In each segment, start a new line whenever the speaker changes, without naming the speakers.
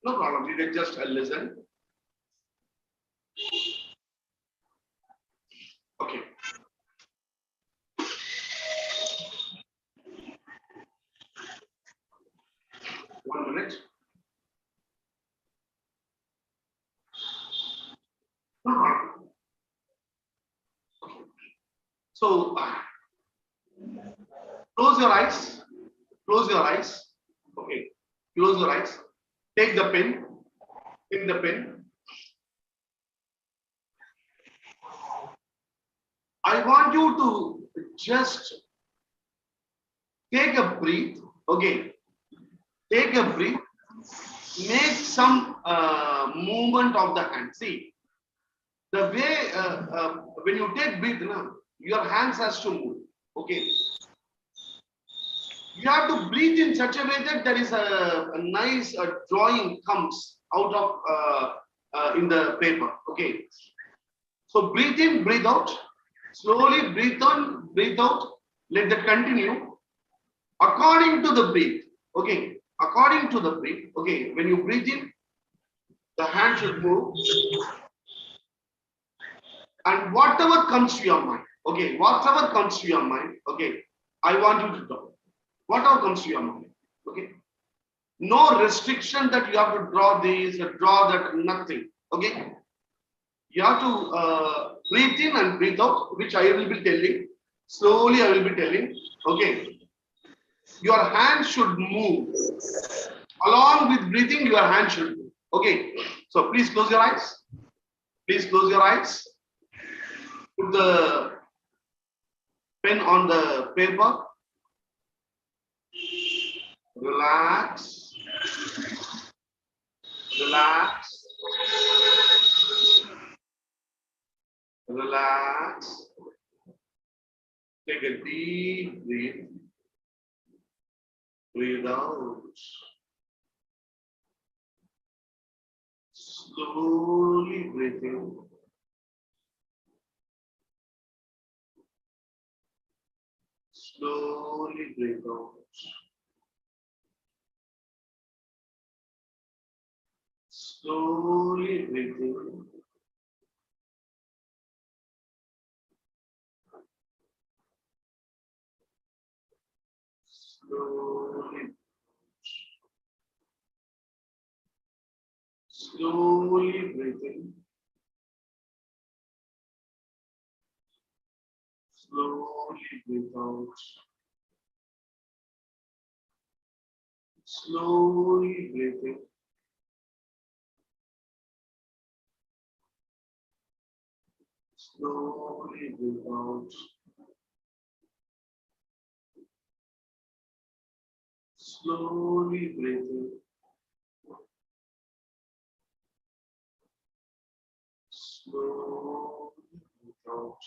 No problem. You can just listen. Okay. One minute. No problem. So close your eyes. Close your eyes. Okay. Close your eyes. Take the pen. Take the pen. I want you to just take a breath. Okay. Take a breath. Make some movement of the hand. See, the way when you take breath, your hands has to move. Okay. You have to breathe in such a way that there is a nice drawing comes out of in the paper. Okay. So breathe in, breathe out. Slowly breathe on, breathe out. Let that continue according to the breath. Okay. According to the breath. Okay. When you breathe in, the hand should move. And whatever comes to your mind. Okay. Whatever comes to your mind. Okay. I want you to talk. Whatever comes to your mind. Okay. No restriction that you have to draw this, draw that, nothing. Okay. You have to breathe in and breathe out, which I will be telling. Slowly I will be telling. Okay. Your hand should move. Along with breathing, your hand should move. Okay. So please close your eyes. Please close your eyes. Put the pen on the paper. Relax. Relax. Relax. Take a deep breath. Breathe out. Slowly breathe in. Slowly breathe out. Slowly breathe in. Slowly. Slowly breathe in. Slowly breathe out. Slowly breathe in. Slowly breathe out. Slowly breathe in. Slowly breathe out.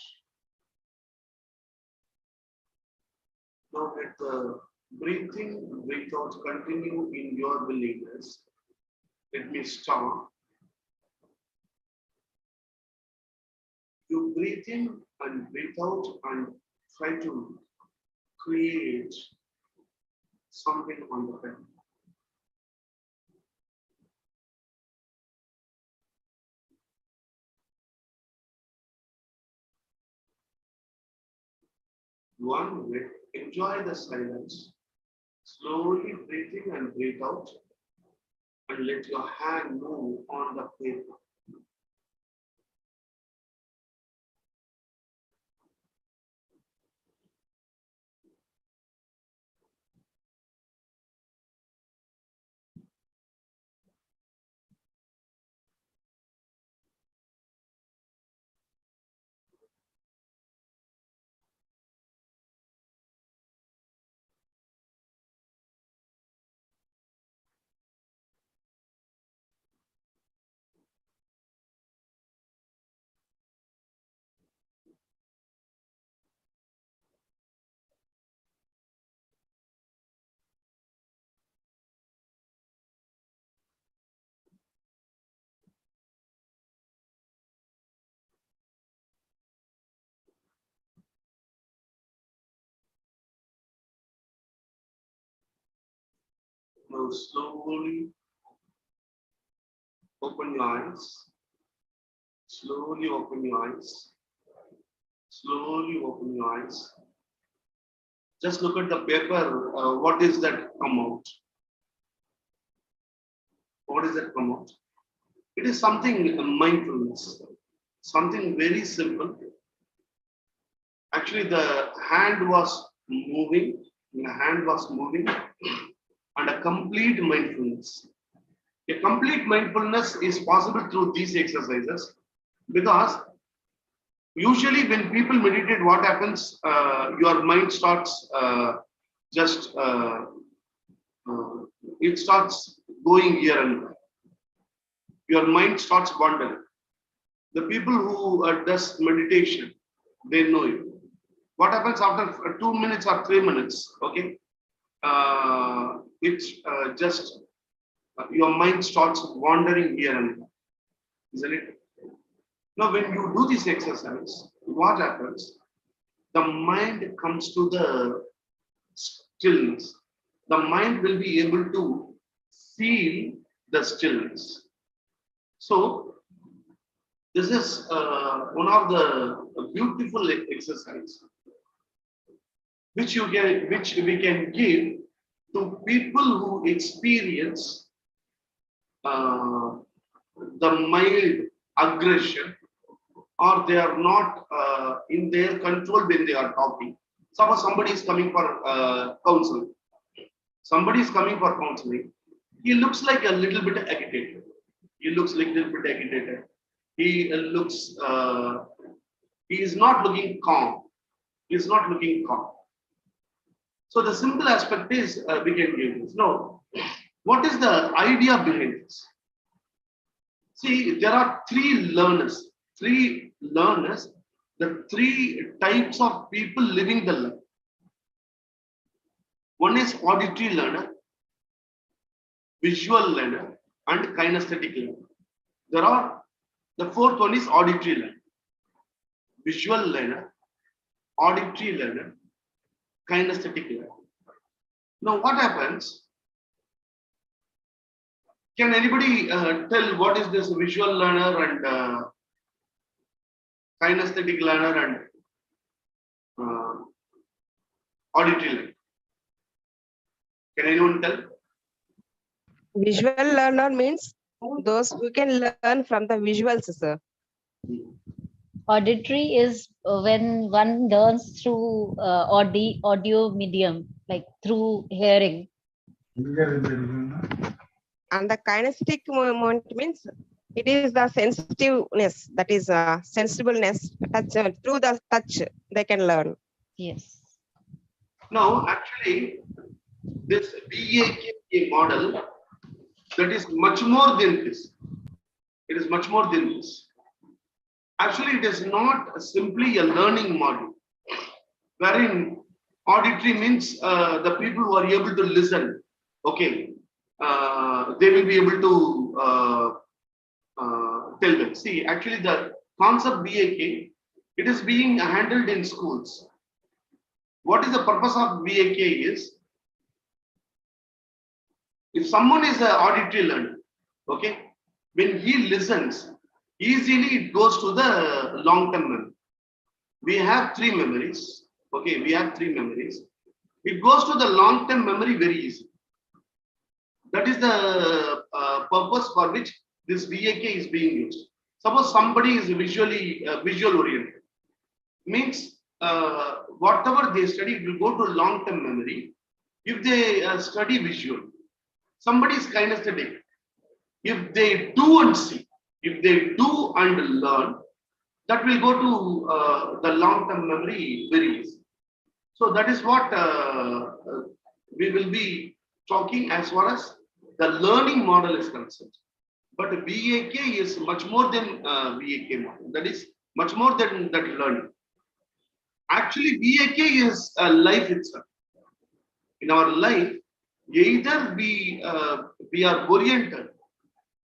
Now let the breathing, breathe out continue in your willingness. Let me start. You breathe in and breathe out and try to create something on the pen. One minute, enjoy the silence. Slowly breathe in and breathe out and let your hand move on the paper. Now slowly Open your eyes. Slowly open your eyes. Slowly open your eyes. Just look at the paper. What is that come out? What is that come out? It is something mindfulness. Something very simple. Actually, the hand was moving. The hand was moving, and a complete mindfulness. A complete mindfulness is possible through these exercises because usually when people meditate, what happens? Your mind starts just it starts going here and there. Your mind starts wandering. The people who does meditation, they know it. What happens after 2 minutes or 3 minutes? Okay, it's just your mind starts wandering here and there, isn't it? Now, when you do this exercise, what happens? The mind comes to the stillness. The mind will be able to feel the stillness. So, this is one of the beautiful exercise which we can give to people who experience the mild aggression, or they are not in their control when they are talking. Suppose somebody is coming for counseling. Somebody is coming for counseling. He looks like a little bit agitated. He looks like a little bit agitated. He looks. He is not looking calm. He is not looking calm. So the simple aspect is we can give this. No, what is the idea behind this? See, there are three learners. The three types of people living the life. One is auditory learner, visual learner, and kinesthetic learner. The fourth one is auditory learner, visual learner, auditory learner, kinesthetic learner. Now, what happens? Can anybody tell what is this visual learner and kinesthetic learner and auditory learner? Can anyone tell?
Visual learner means those who can learn from the visuals, sir.
Auditory is when one learns through audio medium, like through hearing.
And the kinesthetic moment means it is the sensitiveness, that is sensibleness, touch, through the touch they can learn.
Yes.
Now, actually, this VAKA model, that is much more than this. It is much more than this. Actually, it is not simply a learning model, wherein auditory means the people who are able to listen. Okay, they will be able to tell them. See, actually, the concept VAK, it is being handled in schools. What is the purpose of VAK is, if someone is an auditory learner, okay, when he listens, easily it goes to the long-term memory. We have three memories, okay, we have three memories. It goes to the long-term memory very easy. That is the purpose for which this VAK is being used. Suppose somebody is visually visual oriented, means whatever they study, it will go to long-term memory. If they study visual, somebody is kinesthetic. If they do and see, if they do and learn, that will go to the long-term memory very easy. So that is what we will be talking as far as the learning model is concerned. But VAK is much more than VAK model. That is much more than that learning. Actually, VAK is life itself. In our life, either we are oriented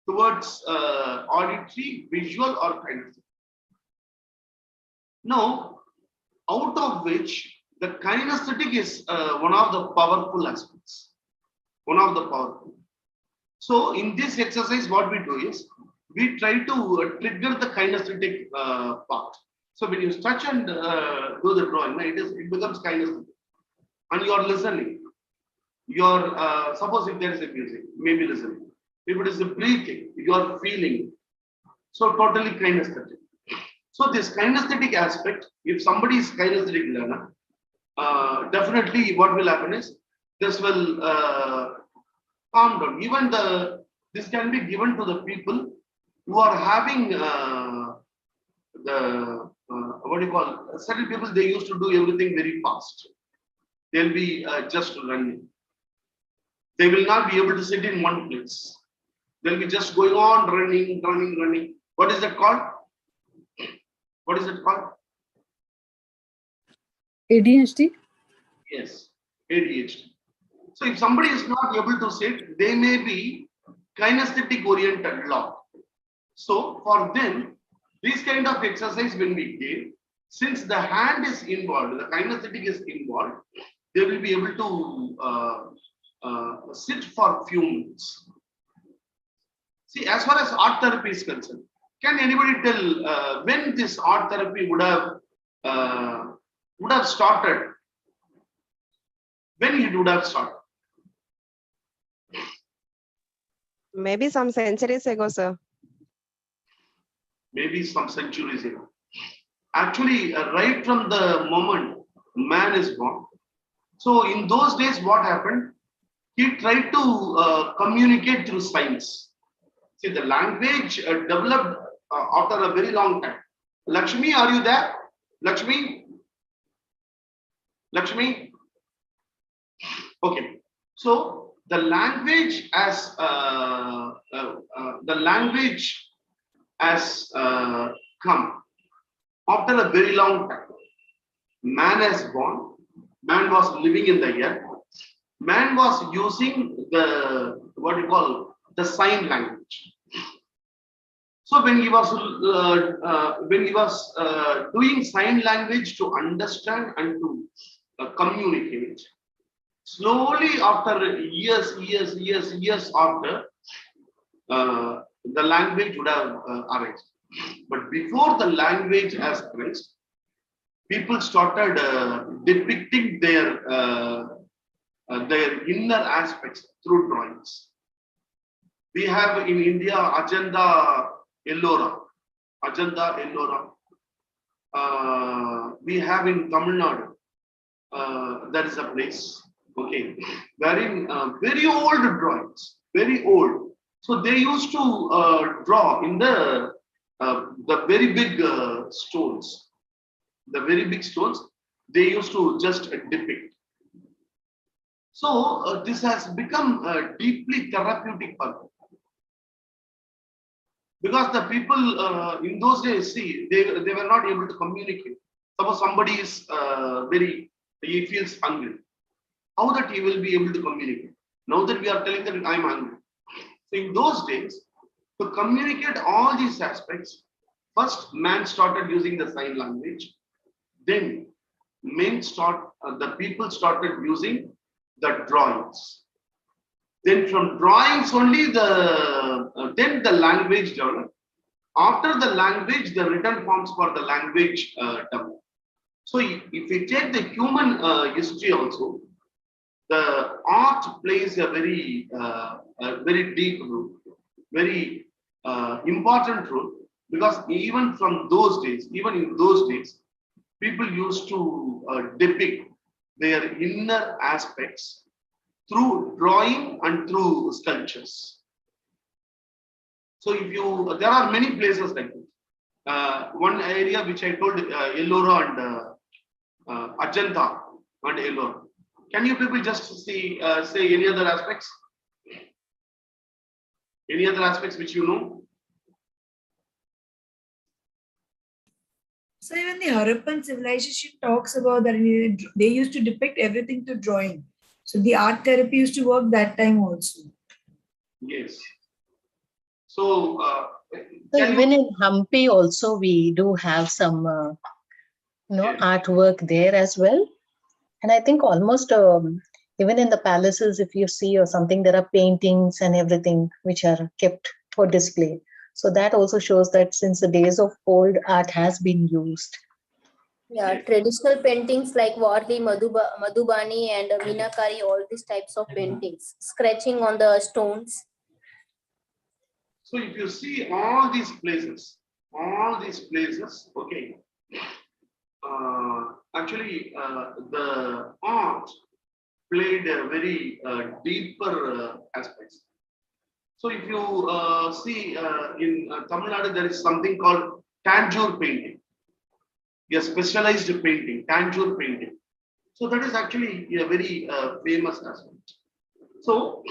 towards auditory, visual, or kinesthetic. Now, out of which the kinesthetic is one of the powerful aspects. One of the powerful. So in this exercise, what we do is we try to trigger the kinesthetic part. So when you touch and do the drawing, it becomes kinesthetic, and you are listening. You're suppose if there is a music, maybe listening. If it is a breathing, you are feeling. So totally kinesthetic. So this kinesthetic aspect, if somebody is kinesthetic learner, definitely what will happen is this will calm down. Even this can be given to the people who are having what do you call, certain people, they used to do everything very fast. They'll be just running. They will not be able to sit in one place. They'll be just going on running. What is that called? What is it called?
ADHD?
Yes, ADHD. So if somebody is not able to sit, they may be kinesthetic oriented lot. So for them, this kind of exercise when we give, since the hand is involved, the kinesthetic is involved, they will be able to sit for a few minutes. See, as far as art therapy is concerned, can anybody tell when this art therapy would have started? When it would have started?
Maybe some centuries ago, sir.
Maybe some centuries ago. Actually, right from the moment man is born. So in those days, what happened? He tried to communicate through signs. See, the language developed after a very long time. Lakshmi, are you there? Lakshmi? Lakshmi? Okay. So the language has come after a very long time. Man has born. Man was living in the earth. Man was using the what you call the sign language. So when he was doing sign language to understand and to communicate, slowly after years after, the language would have arisen. But before the language has arisen, people started depicting their inner aspects through drawings. We have in India Ajanta Ellora. We have in Tamil Nadu, there is a place, okay, wherein very old drawings, very old. So they used to draw in the very big stones. The very big stones, they used to just depict. So this has become deeply therapeutic for them. Because the people in those days, see, they were not able to communicate. Suppose somebody is he feels hungry. How that he will be able to communicate? Now that we are telling that I'm hungry. So in those days, to communicate all these aspects, first man started using the sign language. Then the people started using the drawings. Then from drawings only then the language developed. After the language, the written forms for the language developed. So if we take the human history also, the art plays a very deep role, very important role, because even in those days, people used to depict their inner aspects through drawing and through sculptures. So there are many places like this. One area which I told, Ellora and Ajanta and Ellora. Can you people just say any other aspects? Any other aspects which you know?
So even the Harappan civilization talks about that they used to depict everything through drawing. So the art therapy used to work that time also.
Yes. So,
Even in Hampi also we do have some
Yes.
artwork there as well. And I think almost Even in the palaces, if you see or something, there are paintings and everything which are kept for display. So that also shows that since the days of old, art has been used.
Yeah, traditional paintings like Warli, Madhubani, and Meenakari, all these types of paintings, scratching on the stones.
So if you see all these places, okay, actually the art played a very deeper aspects. So if you see in Tamil Nadu, there is something called Tanjore painting. A specialized painting, Tanjore painting. So that is actually a very famous aspect. So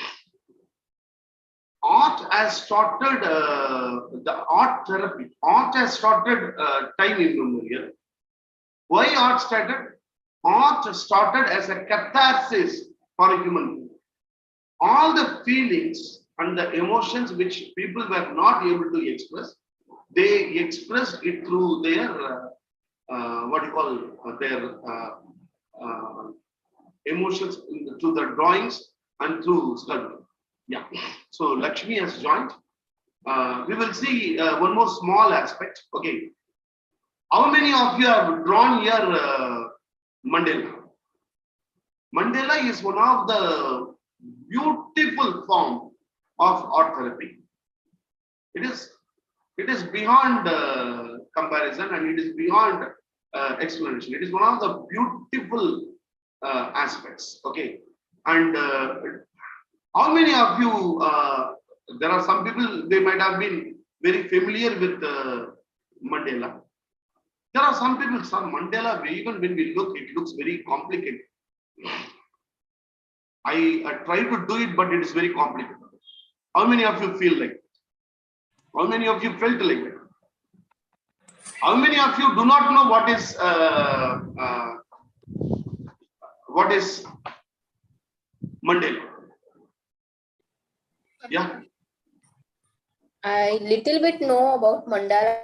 art has started the art therapy. Art has started time immemorial. Why art started? Art started as a catharsis for a human being. All the feelings and the emotions which people were not able to express, they expressed it through their what you call their emotions through the drawings and through sculpture. Yeah. So Lakshmi has joined. We will see one more small aspect. Okay. How many of you have drawn here Mandela? Mandela is one of the beautiful form of art therapy. It is beyond comparison, and it is beyond explanation. It is one of the beautiful aspects. Okay, and how many of you? There are some people, they might have been very familiar with Mandela. There are some people, some Mandela, even when we look, it looks very complicated. I try to do it, but it is very complicated. How many of you feel like that? How many of you felt like that? How many of you do not know what is Mandela? Yeah.
I little bit know about mandala.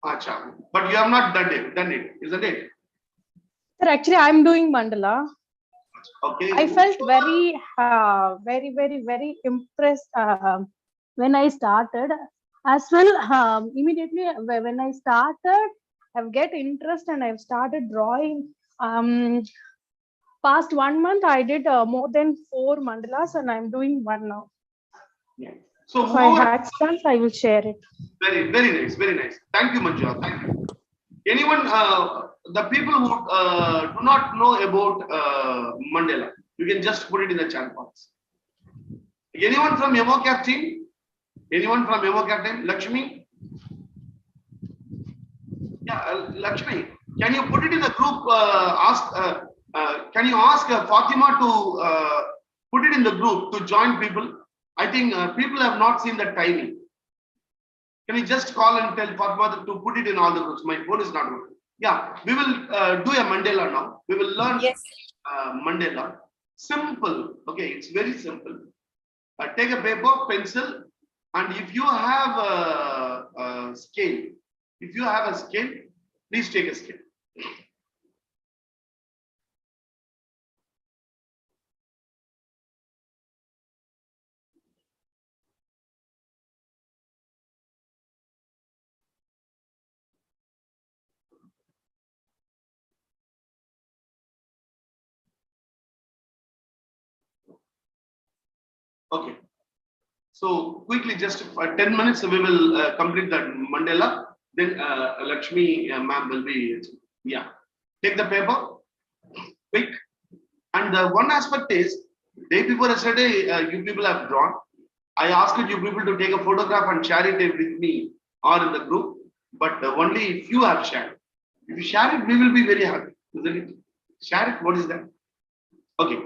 Acha. But you have not done it, isn't it?
Sir, actually, I'm doing mandala.
Okay.
I felt very, very impressed when I started. As well, immediately when I started, I've get interest and I've started drawing. Past 1 month, I did more than 4 mandalas, and I'm doing one now.
Yeah. So
if I had chance, I will share it.
Very, very nice, very nice. Thank you, Manjula. Thank you. Anyone, the people who do not know about Mandela, you can just put it in the chat box. Anyone from EmoCap team? Anyone from EmoCap team? Lakshmi? Yeah, Lakshmi, can you put it in the group? Can you ask Fatima to put it in the group to join people? I think people have not seen the timing. Can you just call and tell Fatima to put it in all the groups? My phone is not working. Yeah, we will do a Mandela now. We will learn Mandela. Simple. Okay, it's very simple. Take a paper, pencil, and if you have a scale, please take a scale. Okay. So quickly, just 10 minutes, we will complete that Mandela. Then Lakshmi ma'am will be, yeah. Take the paper, quick. And one aspect is, day before yesterday, you people have drawn. I asked you people to take a photograph and share it with me or in the group, but only if you have shared. If you share it, we will be very happy, isn't it? Share it, what is that? Okay.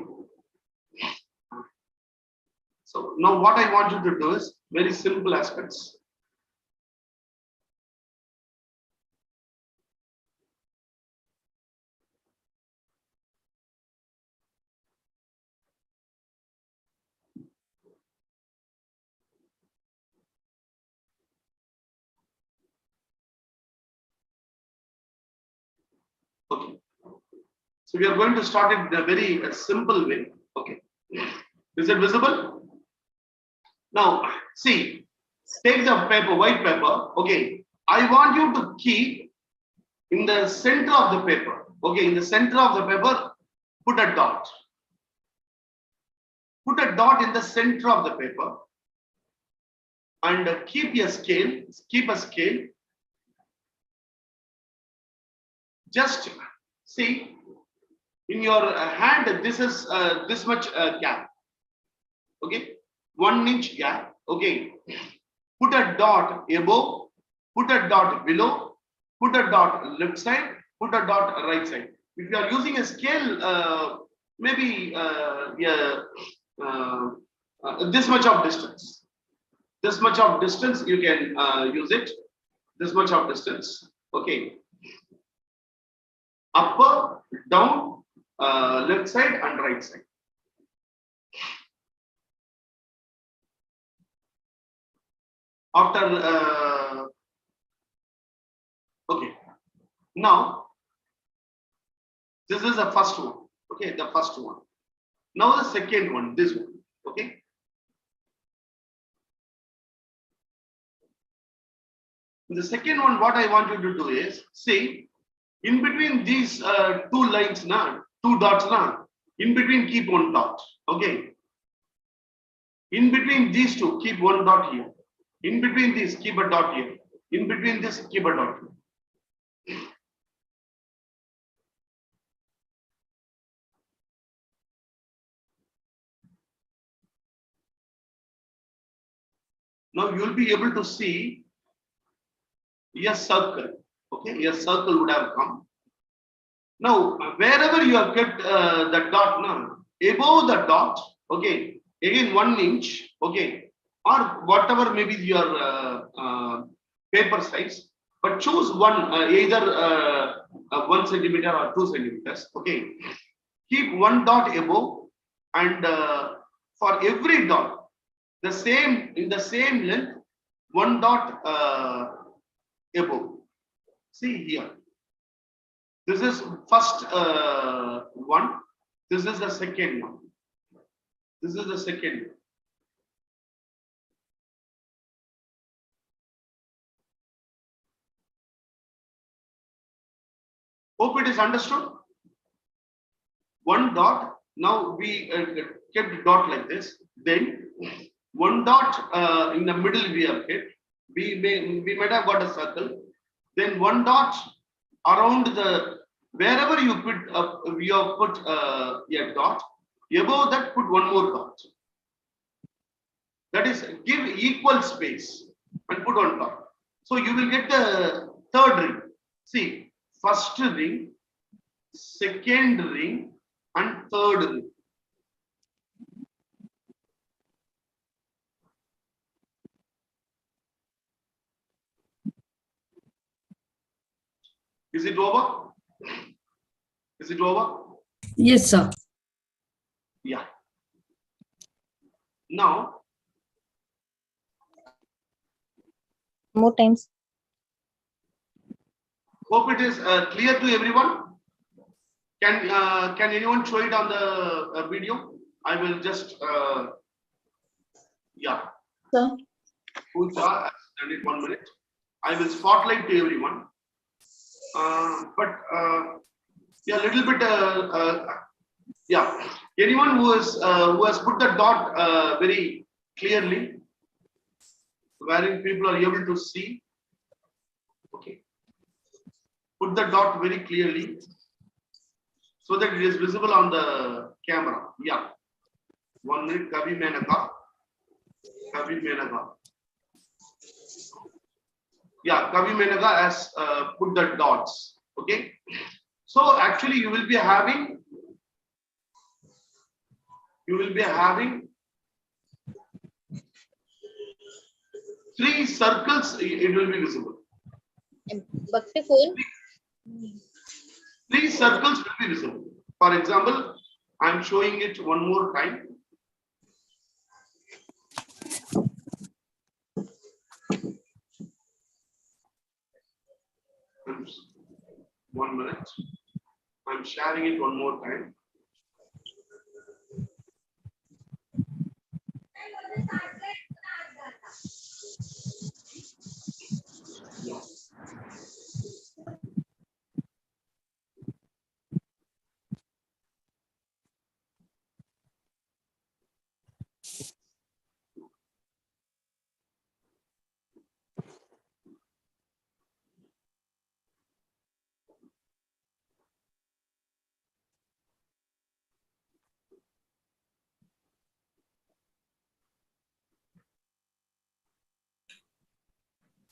So now what I want you to do is very simple aspects. Okay. So we are going to start it in a very simple way. Okay. Is it visible? Now, see, take the paper, white paper. Okay. I want you to keep in the center of the paper. Okay. In the center of the paper, put a dot. Put a dot in the center of the paper. And keep a scale. Keep a scale. Just see, in your hand, this is this much gap. Okay, 1 inch gap. Okay, put a dot above, put a dot below, put a dot left side, put a dot right side. If you are using a scale, maybe this much of distance. This much of distance you can use it. This much of distance. Okay. Upper, down, left side and right side. After, okay. Now, this is the first one. Okay, the first one. Now the second one, this one. Okay. The second one, what I want you to do is, see, in between these two lines now, two dots now, in between keep one dot. Okay. In between these two, keep one dot here. In between these, keep a dot here. In between this, keep a dot here. Now you will be able to see a circle. Okay, a circle would have come. Now, wherever you have kept the dot now, above the dot, okay, again 1 inch, okay, or whatever maybe your paper size, but choose one, either 1 centimeter or 2 centimeters, okay. Keep one dot above, and for every dot, the same, in the same length, one dot above. See here. This is first one. This is the second one. This is the second one. Hope it is understood. One dot. Now we kept dot like this. Then one dot in the middle we have kept. We might have got a circle. Then one dot around the, wherever you put you have put a dot, above that put one more dot. That is, give equal space and put on top. So you will get the third ring. See, first ring, second ring, and third ring. Is it over? Is it over?
Yes, sir.
Yeah. Now,
More times.
hope it is clear to everyone. Can anyone show it on the video? I will just yeah.
Sir.
Pooja, stand it 1 minute. I will spotlight to everyone. But yeah, little bit yeah. Anyone who has put the dot very clearly, wherein people are able to see. Okay. Put the dot very clearly so that it is visible on the camera. Yeah. 1 minute. Kavi Menaka. Kavi Menaka. Yeah, Kavi Menaka has put the dots. Okay. So actually you will be having 3 circles, it will be visible.
Bhakti full.
3 circles will be visible. For example, I am showing it one more time. Oops. 1 minute. I'm sharing it one more time. Yeah.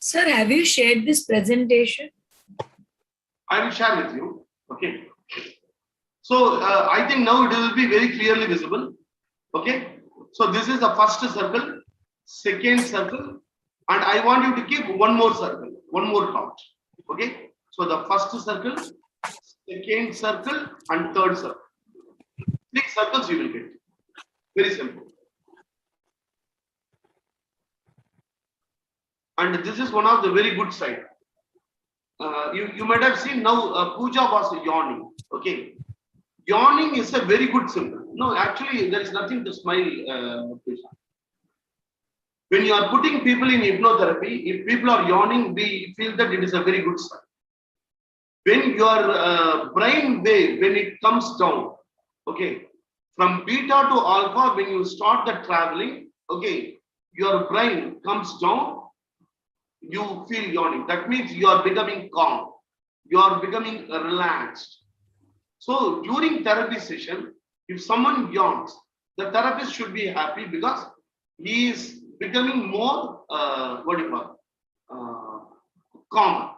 Sir, have you shared this presentation?
I will share with you. Okay. So I think now it will be very clearly visible. Okay. So this is the first circle, second circle, and I want you to keep one more circle, one more dot. Okay. So the first circle, second circle, and third circle. 3 circles you will get. Very simple. And this is one of the very good side. You might have seen now Pooja was yawning. Okay. Yawning is a very good symbol. No, actually, there is nothing to smile. When you are putting people in hypnotherapy, if people are yawning, we feel that it is a very good sign. When your brain wave, when it comes down, okay, from beta to alpha, when you start the traveling, okay, your brain comes down, you feel yawning. That means you are becoming calm. You are becoming relaxed. So during therapy session, if someone yawns, the therapist should be happy because he is becoming more, calm.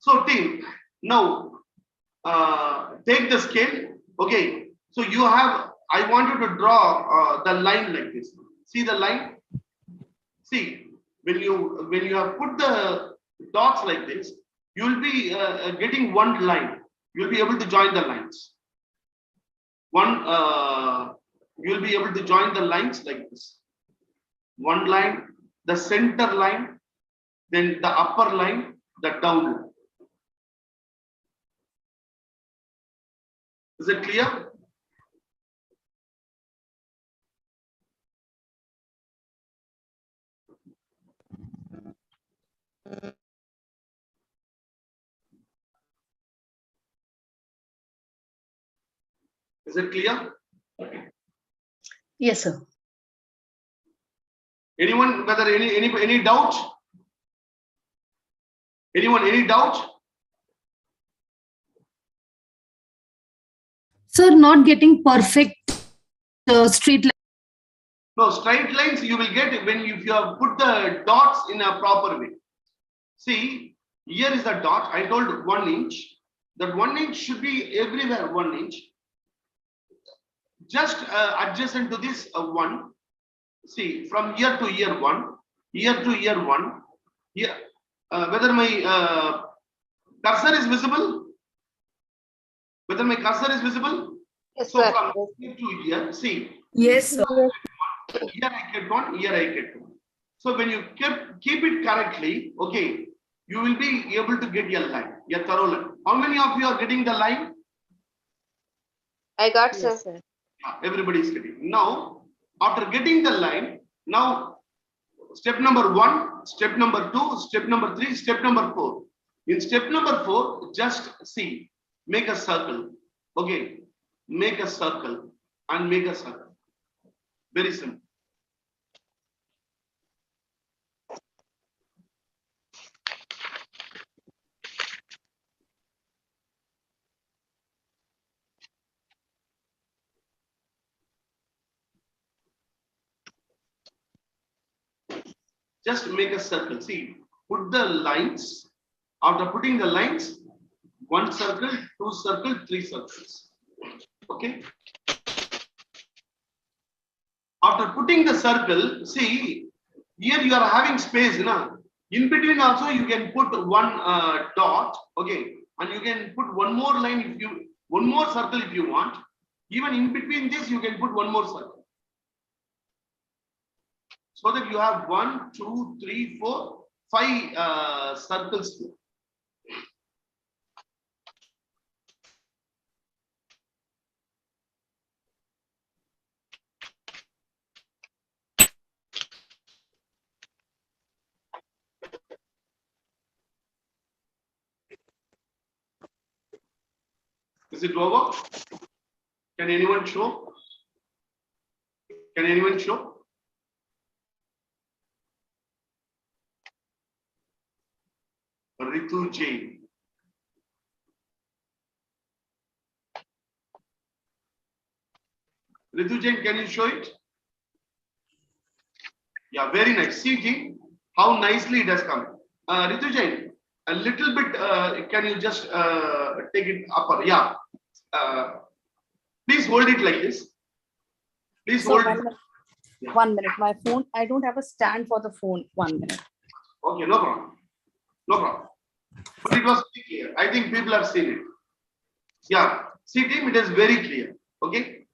So team, now take the scale. Okay, so you have, I want you to draw the line like this. See the line? See, when you have put the dots like this, you will be getting one line. You will be able to join the lines. You will be able to join the lines like this. One line, the center line, then the upper line, the down line. Is it clear? Is it clear?
Yes, sir.
Anyone, whether any doubt? Anyone, any doubt?
Sir, not getting perfect straight line.
No, straight lines you will get when if you have put the dots in a proper way. See, here is the dot. I told 1 inch. That 1 inch should be everywhere 1 inch. Just adjacent to this 1. See, from here to here 1, here to here 1. Here, whether my cursor is visible? Whether my cursor is visible?
Yes,
So
sir.
from here to here, see.
Yes, sir.
Here I get 1, here I get 1. So when you keep it correctly, okay, you will be able to get your line, your thorough line. How many of you are getting the line?
I got,
Yes,
sir.
sir.
Everybody is getting. Now, after getting the line, now step number 1, step number 2, step number 3, step number 4. In step number 4, just see, make a circle. Okay, make a circle and make a circle. Very simple. Just make a circle. See, put the lines. After putting the lines, 1 circle, 2 circle, 3 circles. Okay. After putting the circle, see, here you are having space, na? In between also you can put 1 dot, okay, and you can put 1 more line if you, 1 more circle if you want. Even in between this, you can put 1 more circle. So that you have 1, 2, 3, 4, 5 circles here. Is it over? Can anyone show? Can anyone show? Ritu Jain. Ritu Jain, can you show it? Yeah, very nice. See, Ji, how nicely it has come. Ritu Jain, a little bit, can you just take it upper? Yeah. Please hold it like this. Please
So
hold
one
it.
minute.
Yeah.
1 minute. My phone, I don't have a stand for the phone. 1 minute.
Okay, no problem. No problem. But it was very clear. I think people have seen it. Yeah. See, team, it is very clear. Okay.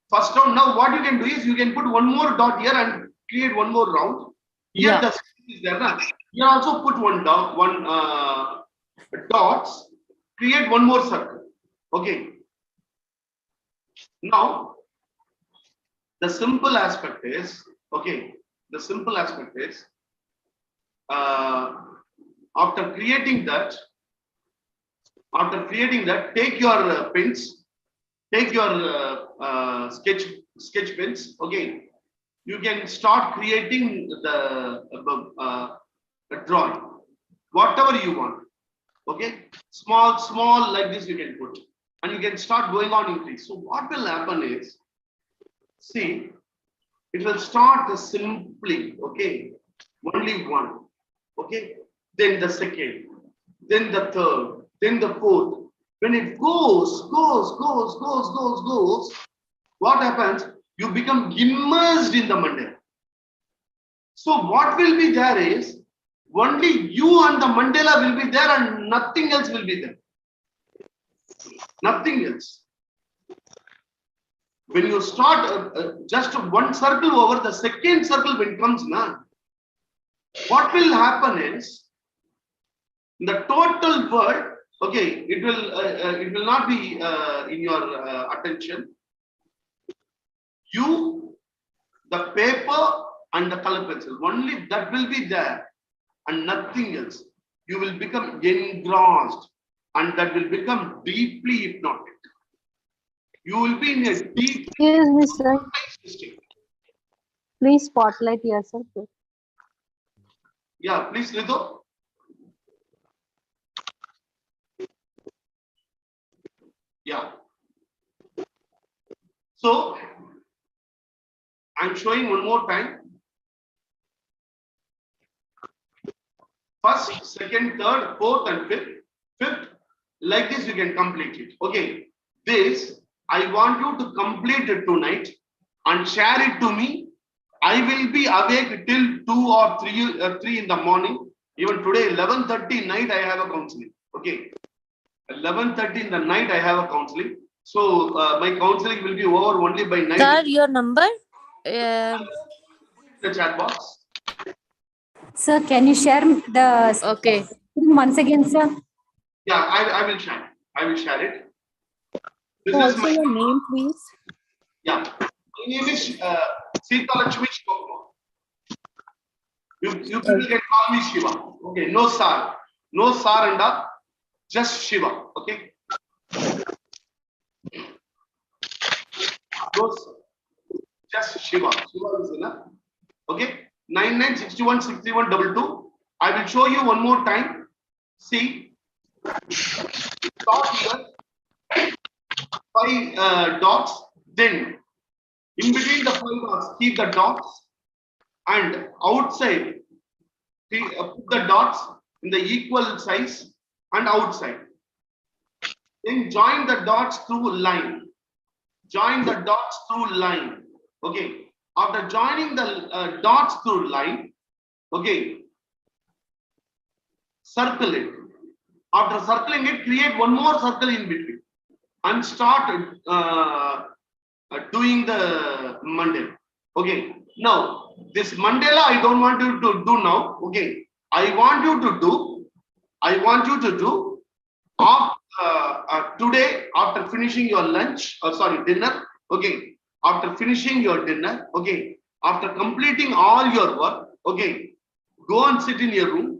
First round. Now, what you can do is you can put one more dot here and create one more round. Here,
Yeah.
the space is there. Na? You also put one dot, dots. Create one more circle. Okay. Now, the simple aspect is, okay, the simple aspect is, after creating that, take your pins, take your sketch pins, okay. You can start creating the drawing, whatever you want, okay. Small like this you can put, and you can start going on increase. So what will happen is, see, it will start simply, okay, only one, okay, then the second, then the third, then the fourth. When it goes, what happens? You become immersed in the mandala. So what will be there is, only you and the mandala will be there and nothing else will be there. Nothing else. When you start just one circle over, the second circle when it comes now, what will happen is, the total world, okay, it will not be in your attention. You, the paper and the color pencil, only that will be there and nothing else. You will become engrossed and that will become deeply hypnotic. You will be in a deep
Excuse me, sir.
state.
Please spotlight yourself.
Yeah, please, Ritu. Yeah. So, I'm showing one more time. First, second, third, fourth, and fifth. Like this, you can complete it. Okay. This, I want you to complete it tonight and share it to me. I will be awake till 2 or 3 in the morning. Even today, 11:30 night, I have a counseling. Okay. 11:30 in the night, I have a counseling. So, my counseling will be over only by night.
Sir, your number?
The chat box.
Sir, can you share the
Okay.
once again, sir?
Yeah, I will share. I will share it. This is
Also,
my
your name, please.
yeah. My name is Sita Lakshmi Shiva. You people can call me Shiva. Okay, no Sar. No Sar and up. Just Shiva. Okay. No Sar. Just Shiva. Shiva is enough. Okay. 99616122. I will show you one more time. See. Start here. 5 dots. Then in between the 5 dots, keep the dots, and outside put the dots in the equal size and outside. Then join the dots through line. Join the dots through line. Okay. After joining the dots through line, okay, circle it. After circling it, create one more circle in between and start doing the mandala. Okay. Now, this mandala I don't want you to do now. Okay. I want you to do today after finishing your lunch, dinner. Okay. After finishing your dinner, okay. After completing all your work, okay. Go and sit in your room.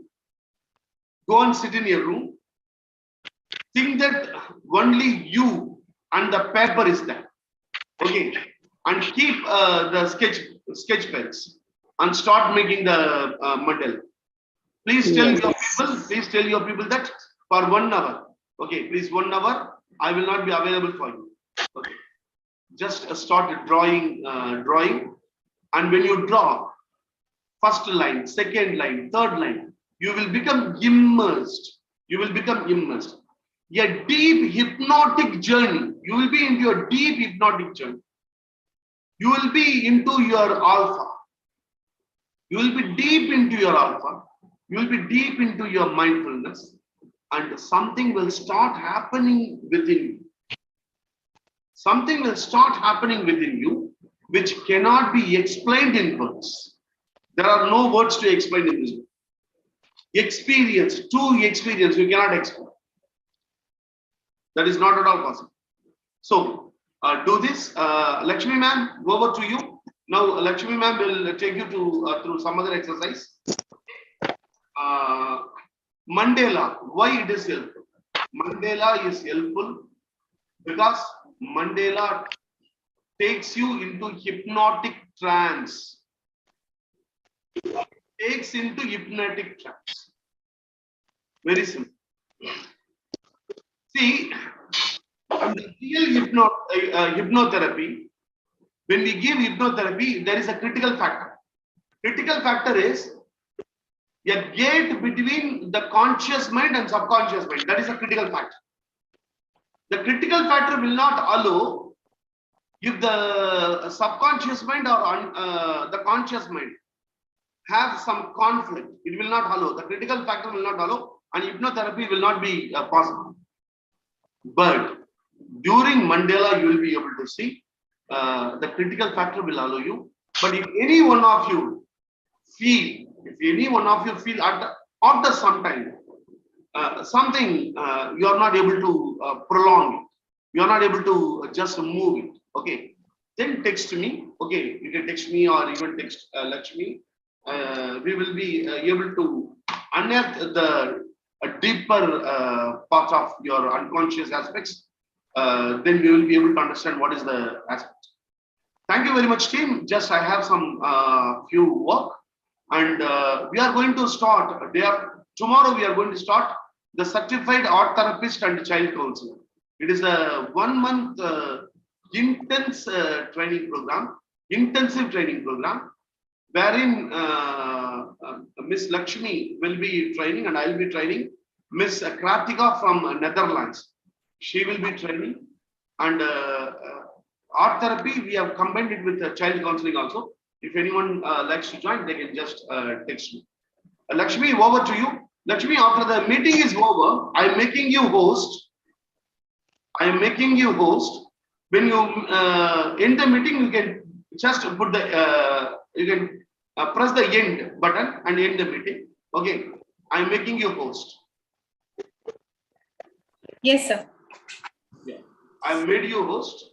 think that only you and the paper is there. Okay, and keep the sketch pens and start making the model. Please tell your people. Please tell your people that for 1 hour. Okay, please 1 hour. I will not be available for you. Okay, just start drawing, and when you draw, first line, second line, third line, you will become immersed. You will become immersed. A deep hypnotic journey. You will be into a deep hypnotic journey. You will be into your alpha. You will be deep into your alpha. You will be deep into your mindfulness, and something will start happening within you. Something will start happening within you which cannot be explained in words. There are no words to explain in this. Experience, true experience, you cannot explain. That is not at all possible. So, do this. Lakshmi ma'am, over to you. Now, Lakshmi ma'am will take you to through some other exercise. Mandela, why it is helpful? Mandela is helpful because Mandela takes you into hypnotic trance. Takes into hypnotic trance. Very simple. See, in the real hypnotherapy, when we give hypnotherapy, there is a critical factor. Critical factor is a gate between the conscious mind and subconscious mind. That is a critical factor. The critical factor will not allow if the subconscious mind or the conscious mind have some conflict. It will not allow. The critical factor will not allow, and hypnotherapy will not be possible. But during Mandela, you will be able to see the critical factor will allow you. But if any one of you feel, after some time, something you are not able to prolong it, you are not able to just move it, okay, then text me. Okay, you can text me or even text Lakshmi. We will be able to unearth the deeper part of your unconscious aspects. Then we will be able to understand what is the aspect. Thank you very much, team. Just I have some few work, and we are going to start tomorrow. We are going to start the certified art therapist and child counselor. It is a 1 month intensive training program, wherein Miss Lakshmi will be training and I will be training. Miss Kratika from Netherlands, she will be training, and art therapy we have combined it with child counseling also. If anyone likes to join, they can just text me. Lakshmi, over to you. Lakshmi, after the meeting is over, I am making you host. When you end the meeting, you can just put the you can press the end button and end the meeting. Okay, I am making you host.
Yes, sir.
Yeah, I have made you host.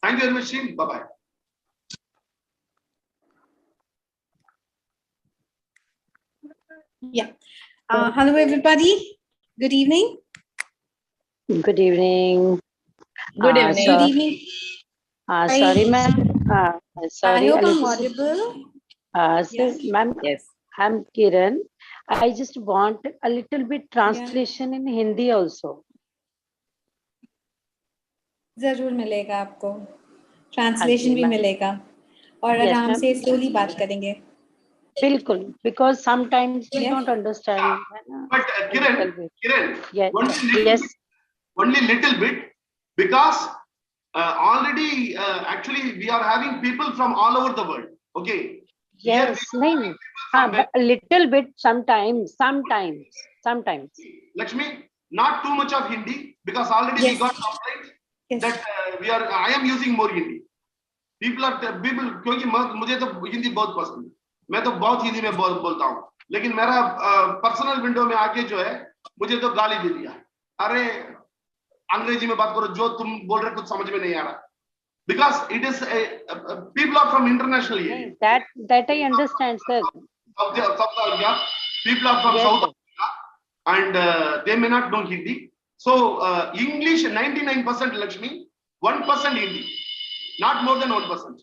Thank you very much, team. Bye bye.
Yeah. Hello, everybody. Good evening.
Good evening.
Good evening. Good evening.
Sorry, ma'am. Sorry.
I hope I'm audible.
Yes. Ma'am, yes. I'm Kiran. I just want a little bit translation in Hindi also.
जरूर मिलेगा आपको. Translation भी मिलेगा. और आराम से slowly बात करेंगे.
बिल्कुल, because sometimes we don't understand.
But Kiran,
yes.
Only little bit, because already actually we are having people from all over the world. Okay.
Yes, but a little bit sometimes.
Lakshmi, not too much of Hindi, because already we got complaint that I am using more Hindi. People क्योंकि मुझे तो हिंदी बहुत पसंद है, मैं तो बहुत हिंदी में बोलता हूँ, लेकिन मेरा पर्सनल विंडो में आके जो है मुझे तो गाली दे दिया, अरे अंग्रेजी में बात करो, जो तुम बोल रहे कुछ समझ में नहीं आ रहा. Because it is people are from international area.
That I understand, sir.
South Africa, people are from South Africa, and they may not know Hindi. So English 99% Lakshmi, 1% Hindi, not more than 1%.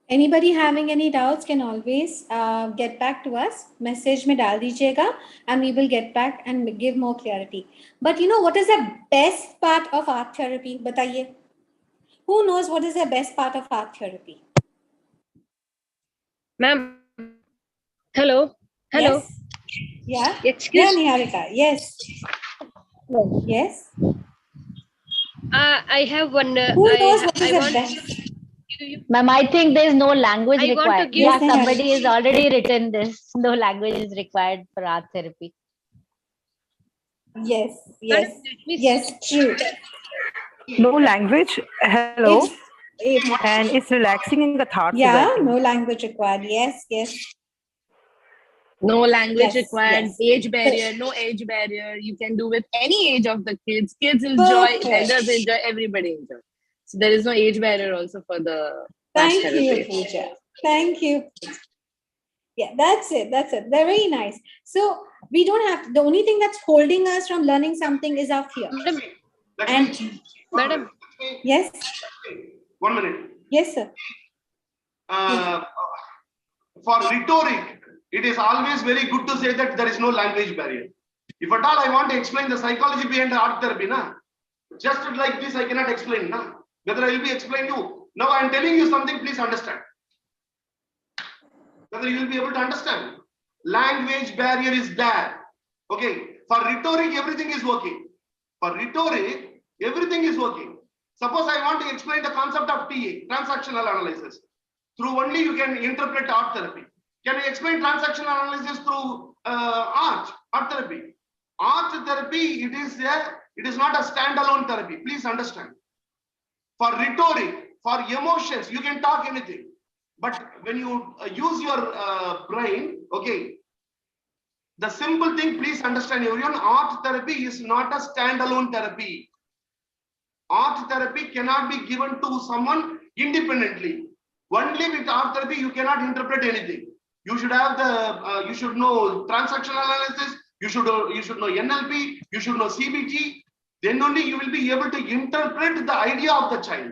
Anybody having any doubts can always get back to us. Message में डाल दीजिएगा and we will get back and give more clarity. But you know what is the best part of art therapy? बताइए. Who knows what is the best part of art therapy?
Ma'am. Hello. Hello.
Yes. Yeah.
Excuse
me. Yeah, Niharika. Yes. Yes.
I have one.
Who knows what is the best?
Ma'am, I think there is no language
I want to
required.
give-
Yeah,
Yes,
somebody
Niharika.
has already written this. No language is required for art therapy.
Yes.
Madam,
Yes.
let me
Yes. True.
No language. Hello.
It's-
And it's relaxing in the thoughts.
yeah. No language required. Yes. Yes.
No language
Yes,
required,
yes.
age barrier, no age barrier. You can do with any age of the kids. Kids enjoy,
Perfect.
elders enjoy, everybody enjoy. So there is no age barrier also for the art
Thank you,
therapy.
Pooja. Thank you. Yeah, that's it. That's it. They're very nice. So we don't have, the only thing that's holding us from learning something is our fear. And
Madam.
yes,
1 minute.
yes, sir.
For rhetoric, it is always very good to say that there is no language barrier. If at all I want to explain the psychology behind art therapy, just like this I cannot explain. Whether I will be explaining you. Now I am telling you something, please understand. Whether you will be able to understand. Language barrier is there. Okay. For rhetoric, everything is working. For rhetoric, everything is working. Suppose I want to explain the concept of TA, transactional analysis. Through only you can interpret art therapy. Can I explain transactional analysis through art therapy? Art therapy, it is not a standalone therapy. Please understand. For rhetoric, for emotions, you can talk anything. But when you use your brain, okay, the simple thing, please understand everyone, art therapy is not a standalone therapy. Art therapy cannot be given to someone independently. Only with art therapy, you cannot interpret anything. You should have the, you should know transactional analysis, you should know NLP, you should know CBT. Then only you will be able to interpret the idea of the child.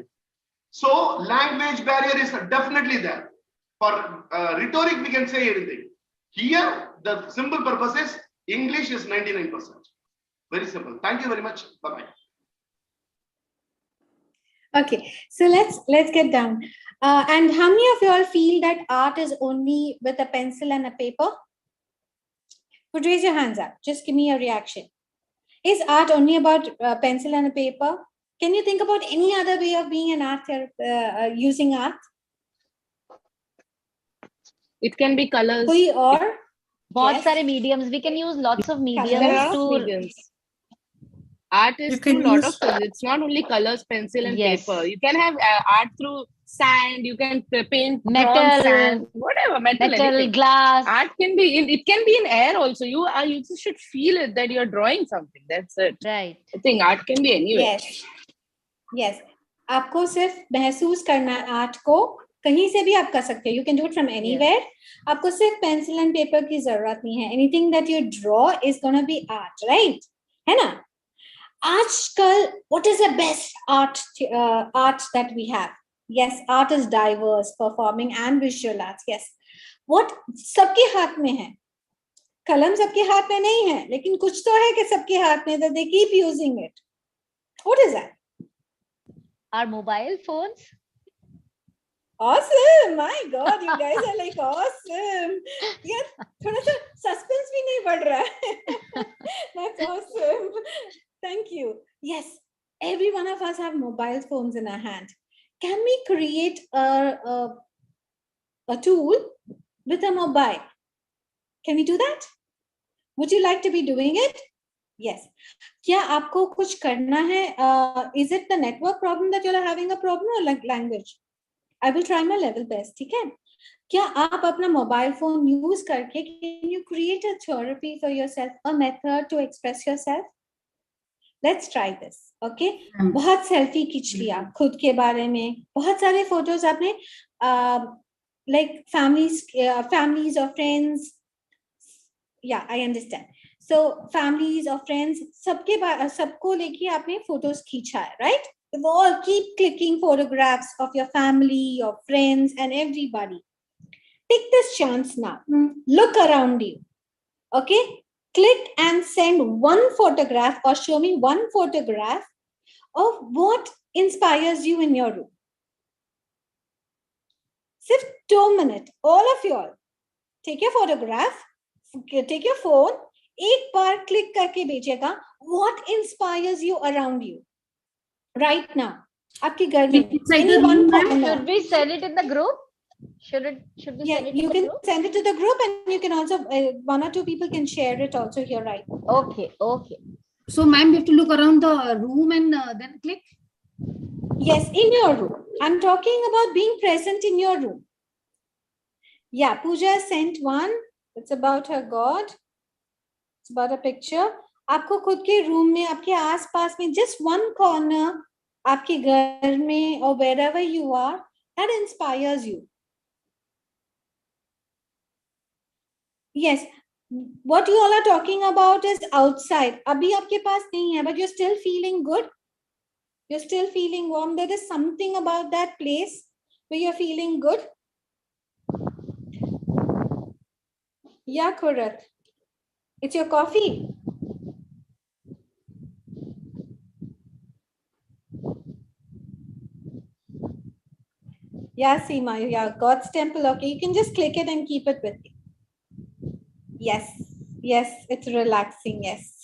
So language barrier is definitely there. For rhetoric, we can say anything. Here, the simple purpose is English is 99%. Very simple. Thank you very much. Bye-bye.
Okay, so let's get down. And how many of you all feel that art is only with a pencil and a paper? Could raise your hands up. Just give me a reaction. Is art only about pencil and a paper? Can you think about any other way of being an art therapist, using art?
It can be colors.
कोई और?
बहुत सारे mediums. We can use lots of mediums
There are
to.
mediums. Art is through a lot of tools. It's not only colors, pencil, and
Yes.
paper. You can have art through sand. You can paint
Metal,
drawn sand, whatever metal, anything.
glass.
Art can be in. It can be in air also. You just should feel it that you're drawing something. That's it.
Right.
I think art can be anywhere.
Yes. Yes. आपको सिर्फ महसूस करना है art को, कहीं से भी आप कर सकते हो. You can do it from anywhere. आपको सिर्फ पेंसिल एंड पेपर की जरूरत नहीं है. Anything that you draw is gonna be art, right? है ना? आजकल, what is the best art that we have? Yes, art is diverse, performing and visual arts. Yes. What सबके हाथ में है. कलम सबके हाथ में नहीं है, लेकिन कुछ तो है कि सबके हाथ में, that they keep using it. What is that?
Our mobile phones.
Awesome! My God, you guys are like awesome. Yeah, थोड़ा सा suspense भी नहीं बढ़ रहा है. That's awesome. Thank you. Yes, every one of us have mobile phones in our hand. Can we create a tool with a mobile? Can we do that? Would you like to be doing it? Yes. क्या आपको कुछ करना है? Is it the network problem that you are having a problem or like language? I will try my level best. ठीक है? क्या आप अपना mobile phone use करके can you create a therapy for yourself, a method to express yourself? Let's try this. Okay? बहुत selfie खींच लिया खुद के बारे में. बहुत सारे photos आपने like families or friends Yeah, I understand. So families or friends, सबको लेके आपने photos खींचा है, right? You all keep clicking photographs of your family, your friends, and everybody. Take this chance now. Look around you. Okay? Click and send one photograph or show me one photograph of what inspires you in your room. Sif 2 minutes. All of you all. Take your photograph. Take your phone. एक बार click करके भेजिएगा. What inspires you around you right now? आपके घर में. Any one corner.
Should we send it in the group? Should we send it
You
in
can
the group?
send it to the group, and you can also one or two people can share it also here, right?
Okay.
So, ma'am, we have to look around the room and then click.
Yes, in your room. I'm talking about being present in your room. Yeah, Pooja sent one. It's about her God. It's about a picture. आपको खुद के room में, आपके आस-पास में, just one corner, आपके घर में or wherever you are, that inspires you. Yes, what you all are talking about is outside. अभी आपके पास नहीं है, but you're still feeling good. You're still feeling warm. There is something about that place where you're feeling good. Yeah, Kurat. It's your coffee. Yeah, Seema. Yeah, God's temple. Okay, you can just click it and keep it with you. Yes, it's relaxing. Yes,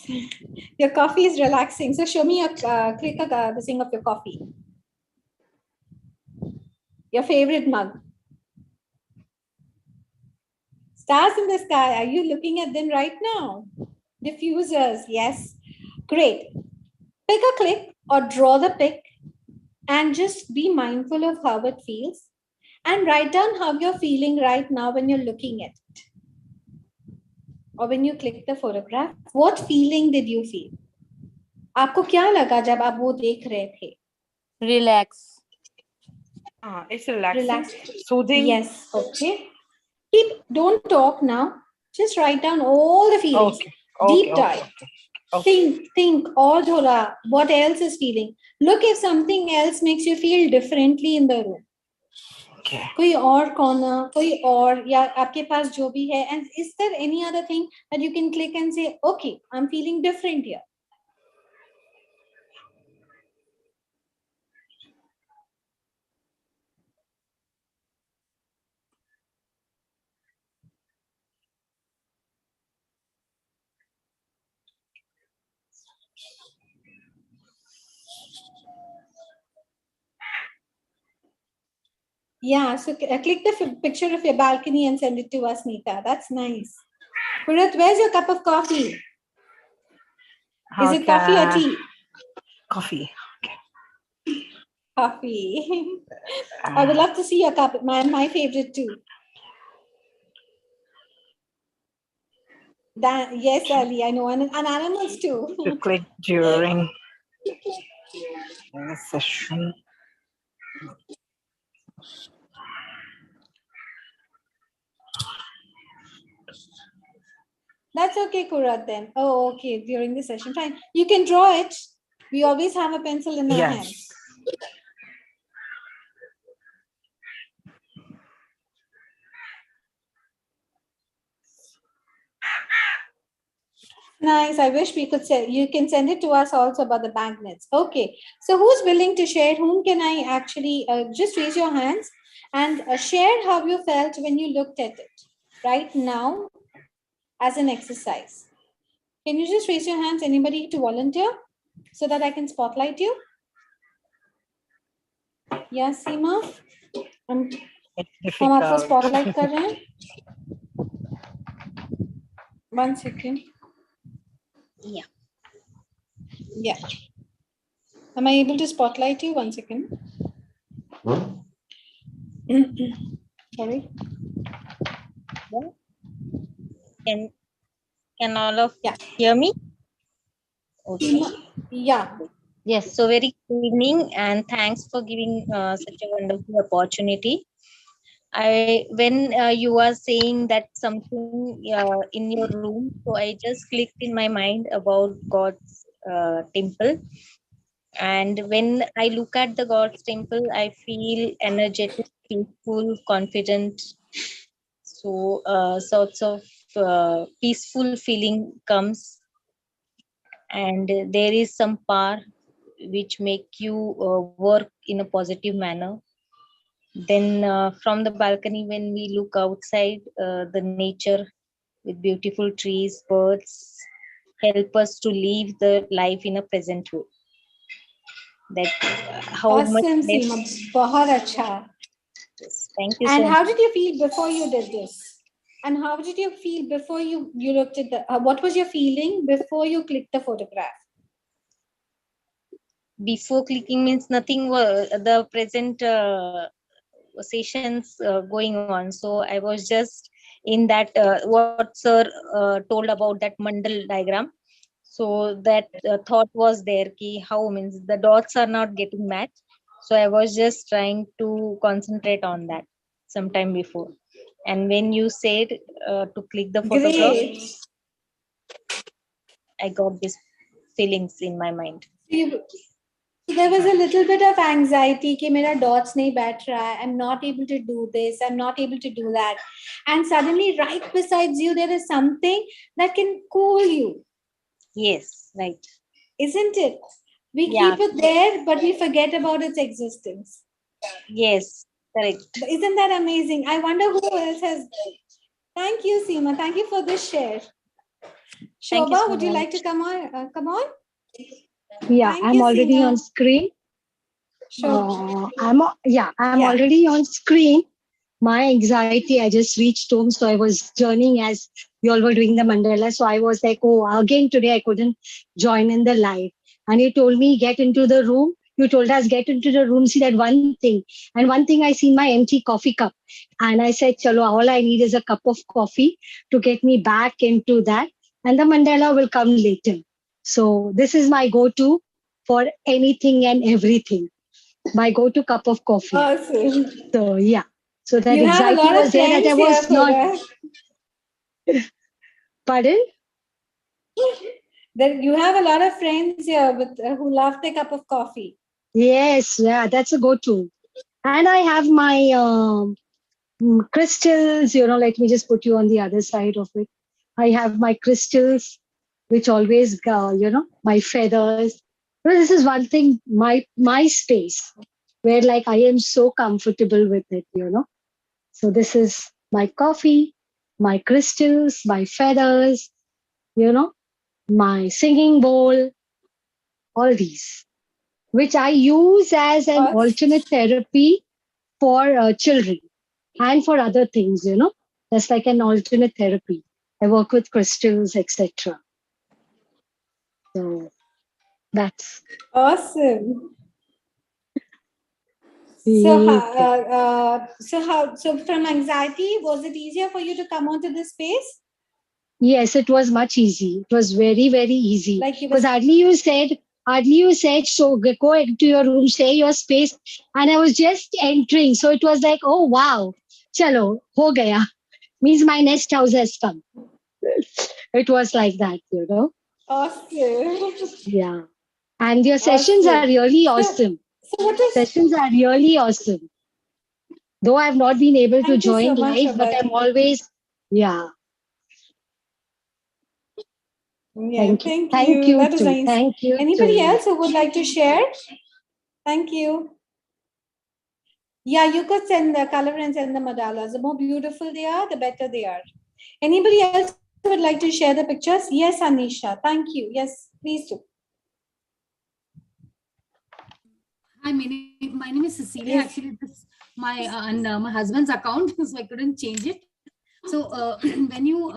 your coffee is relaxing. So show me your click the thing of your coffee. Your favorite mug. Stars in the sky. Are you looking at them right now? Diffusers. Yes, great. Pick a click or draw the pic, and just be mindful of how it feels, and write down how you're feeling right now when you're looking at it. Or when you click the photograph, what feeling did you feel? आपको क्या लगा जब आप वो देख रहे थे?
Relax.
It's relaxing,
Relax.
soothing.
Yes. Okay. Don't talk now. Just write down all the feelings.
Okay.
Deep dive. Think. Or thoda. What else is feeling? Look if something else makes you feel differently in the room.
Okay.
कोई और corner, कोई और या आपके पास जो भी है, and is there any other thing that you can click and say, okay, I'm feeling different here? Yeah, so click the picture of your balcony and send it to us, Nita. That's nice. Purat, where's your cup of coffee? Is it coffee or tea?
Coffee.
Coffee. I would love to see your cup. My favorite too. Yes, Ali, I know, and animals too.
To click during the session.
That's okay, Kurat, then. Oh, okay, during the session. Fine. You can draw it. We always have a pencil in our hands. Nice. I wish we could say, you can send it to us also about the magnets. Okay. So who's willing to share? Whom can I actually just raise your hands and share how you felt when you looked at it right now as an exercise? Can you just raise your hands? Anybody to volunteer so that I can spotlight you? Yeah, Seema. हम आपको spotlight कर रहे हैं. 1 second. Yeah. Am I able to spotlight you? 1 second. Sorry.
Can all of hear me? Okay.
Yeah.
Yes. So very good evening and thanks for giving such a wonderful opportunity. when you are saying that something in your room, so I just clicked in my mind about God's temple. And when I look at the God's temple, I feel energetic, peaceful, confident. So sorts of peaceful feeling comes, and there is some power which make you work in a positive manner. Then from the balcony, when we look outside, the nature with beautiful trees, birds help us to live the life in a present way. That how much
Awesome,
less.
Seema. Bahut acha.
Yes, thank you
And
so
how
much.
did you feel before you did this? And how did you feel before you looked at the, what was your feeling before you clicked the photograph?
Before clicking means nothing was the present sessions going on. So I was just in that what sir told about that mandal diagram. So that thought was there ki how means the dots are not getting matched. So I was just trying to concentrate on that sometime before. And when you said to click the photograph,
Great.
I got these feelings in my mind.
So there was a little bit of anxiety कि मेरा dots नहीं बैठ रहा है, I'm not able to do this, I'm not able to do that. And suddenly right besides you, there is something that can cool you.
Yes, right.
Isn't it? We
Yeah.
keep it there, but we forget about its existence.
Yes, correct.
Isn't that amazing? I wonder who else has. Thank you, Seema. Thank you for this share.
Thank you
Shobha,
so
would you
much.
like to come on? Come on.
Yeah,
Thank
I'm
you,
already
Seema.
on screen.
Sure.
I'm already on screen. My anxiety, I just reached home, so I was journeying as you all were doing the mandala. So I was like, oh, again today I couldn't join in the live. And you told me get into the room. You told us get into the room, see that one thing. And one thing I seen my empty coffee cup. And I said, chalo, all I need is a cup of coffee to get me back into that. And the mandala will come later. So this is my go-to for anything and everything. My go-to cup of coffee.
Awesome.
So yeah. So that
You have a
anxiety
lot of
was there that I
friends here,
was not.
Pooja.
Pardon?
That you have a lot of friends here with who love their cup of coffee.
Yes, yeah, that's a go-to. And I have my crystals, let me just put you on the other side of it. I have my crystals, which always, my feathers. Well, this is one thing, my space, where like I am so comfortable with it, So this is my coffee, my crystals, my feathers, my singing bowl, all these, which I use as an alternate therapy for children and for other things, That's like an alternate therapy. I work with crystals, etc. So that's
awesome. So from anxiety, was it easier for you to come onto this space?
Yes, it was much easy. It was very, very easy. Because hardly you said, so go into your room, share your space. And I was just entering. So it was like, oh, wow. Chalo, ho gaya. Means my next house has come. It was like that,
Awesome.
Yeah. And your sessions are really awesome. Sessions are really awesome. Though I've not been able to join live, but I'm always, yeah.
Yeah, thank you.
Thank you
That was
too.
nice.
Thank you.
Anybody
too.
else who would like to share? Thank you. Yeah, you could send the color and send the mandalas. The more beautiful they are, the better they are. Anybody else who would like to share the pictures? Yes, Anisha. Thank you. Yes, please do.
Hi, my name is Cecilia.
Yes.
Actually, this is my my husband's account, so I couldn't change it. So when you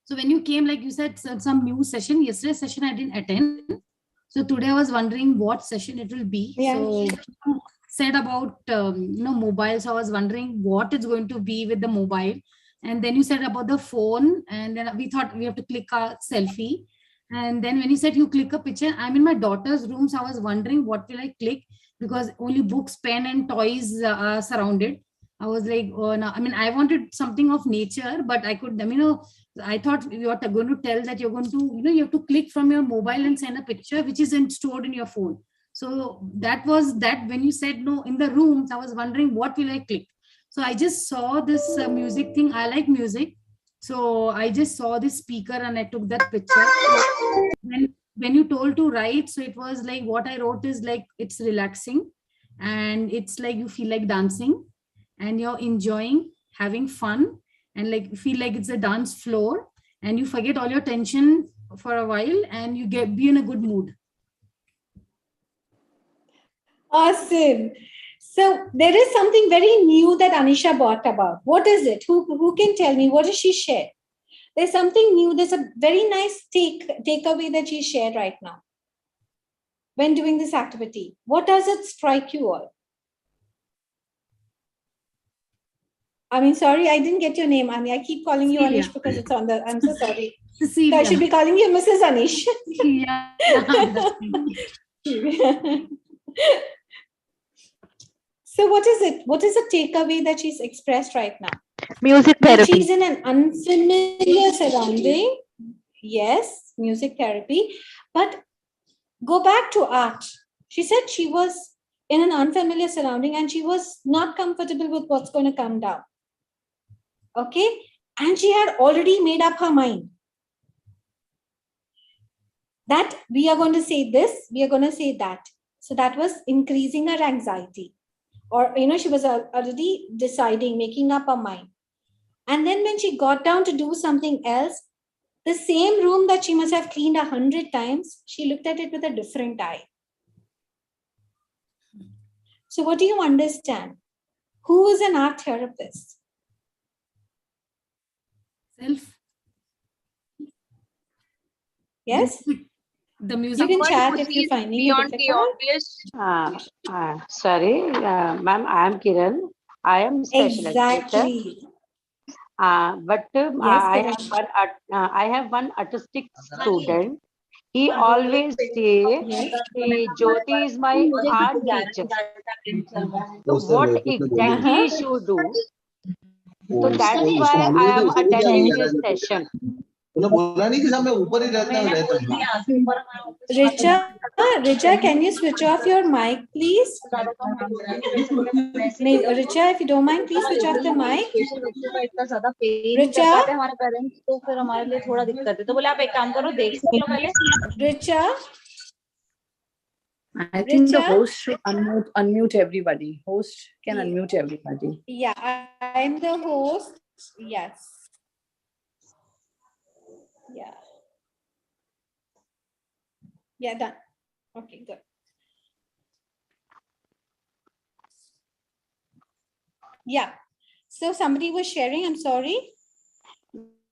so when you came, like you said, some new session. Yesterday's session I didn't attend. So today I was wondering what session it will be.
Yeah.
So you said about mobile. So I was wondering what it's going to be with the mobile. And then you said about the phone, and then we thought we have to click a selfie. And then when you said you click a picture, I'm in my daughter's room. So I was wondering what will I click, because only books, pen and toys are surrounded. I was like, oh no, I mean, I wanted something of nature, but I could, I mean, I thought you are going to tell that you're going to, you have to click from your mobile and send a picture, which isn't stored in your phone. So that was that when you said no in the rooms, I was wondering what will I click. So I just saw this music thing. I like music. So I just saw this speaker and I took that picture. When you told to write, so it was like what I wrote is like, it's relaxing and it's like you feel like dancing and you're enjoying, having fun, and like feel like it's a dance floor and you forget all your tension for a while and you be in a good mood.
Awesome. So there is something very new that Anisha brought about. What is it? Who can tell me? What does she share? There's something new. There's a very nice takeaway that she shared right now when doing this activity. What does it strike you all? I mean, sorry, I didn't get your name, Ani. I keep calling you Anish because it's on the. I'm so sorry. So I should be calling you Mrs. Anish.
Yeah.
So what is it? What is the takeaway that she's expressed right now?
Music therapy.
She's in an unfamiliar surrounding. Yes, music therapy. But go back to art. She said she was in an unfamiliar surrounding and she was not comfortable with what's going to come down. Okay. And she had already made up her mind that we are going to say this, we are going to say that. So that was increasing her anxiety. Or, she was already deciding, making up her mind. And then when she got down to do something else, the same room that she must have cleaned 100 times, she looked at it with a different eye. So what do you understand? Who is an art therapist?
Self.
Yes?
The music.
You can chat if you find it difficult.
Sorry, ma'am, I am Kiran. I am special
Exactly.
But I have one autistic student. He always says, Jyoti is my art teacher. So what exactly he should do? So that's why I am attending this session.
Richa, can you switch off your mic, please? Richa, if you don't mind, please switch off the mic. Richa? Richa?
I think the
Richa?
host should unmute everybody. Host can unmute everybody.
Yeah, I'm the host. Yes. Yeah. Yeah, done. Okay, good. Yeah. So somebody was sharing, I'm sorry.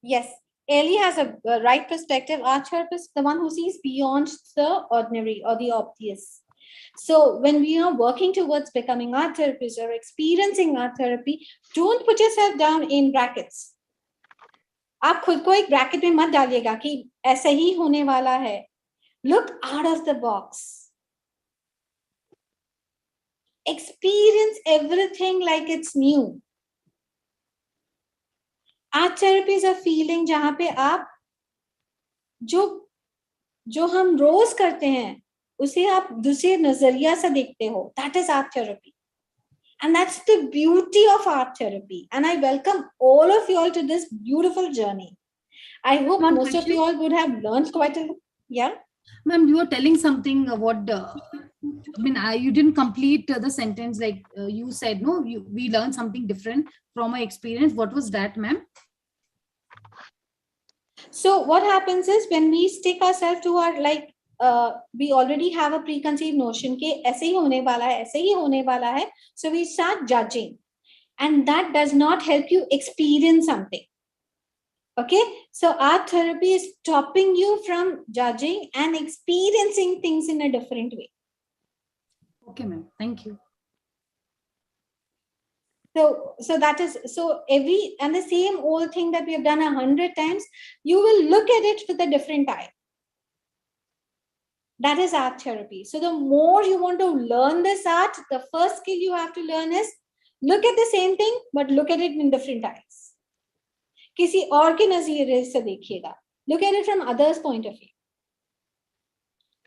Yes. Ellie has a right perspective. Art therapist, the one who sees beyond the ordinary or the obvious. So when we are working towards becoming art therapists or experiencing art therapy, don't put yourself down in brackets. आप खुद को एक bracket में मत डालिएगा कि ऐसा ही होने वाला है. Look out of the box. Experience everything like it's new. Art therapy is a feeling जहां पे आप जो हम रोज करते हैं उसे आप दूसरे नजरिया से देखते हो. That is art therapy. And that's the beauty of art therapy. And I welcome all of you all to this beautiful journey. I hope most of you all would have learned quite a lot. Yeah.
Ma'am, you were telling something what, you didn't complete the sentence like you said, no, we learned something different from our experience. What was that, ma'am?
So what happens is when we stick ourselves to our, we already have a preconceived notion कि ऐसे ही होने वाला है, ऐसे ही होने वाला है. So we start judging. And that does not help you experience something. Okay, so art therapy is stopping you from judging and experiencing things in a different way.
Okay, ma'am. Thank you.
So that is, so and the same old thing that we have done 100 times, you will look at it with a different eye. That is art therapy. So the more you want to learn this art, the first skill you have to learn is Look at the same thing, but look at it in different eyes. किसी और के नजरिए से देखिएगा. Look at it from others' point of view.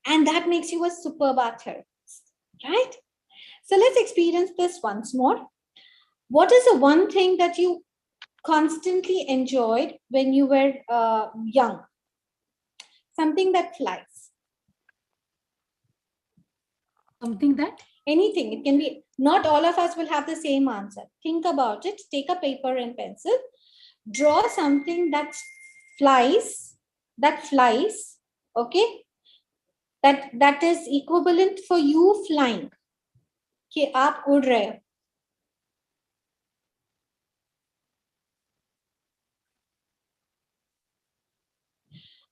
And that makes you a superb art therapist, right? So let's experience this once more. What is the one thing that you constantly enjoyed when you were young? Something that flies.
Something that?
Anything. It can be, not all of us will have the same answer. Think about it. Take a paper and pencil. Draw something that flies, okay? That is equivalent for you flying. कि आप उड़ रहे हो.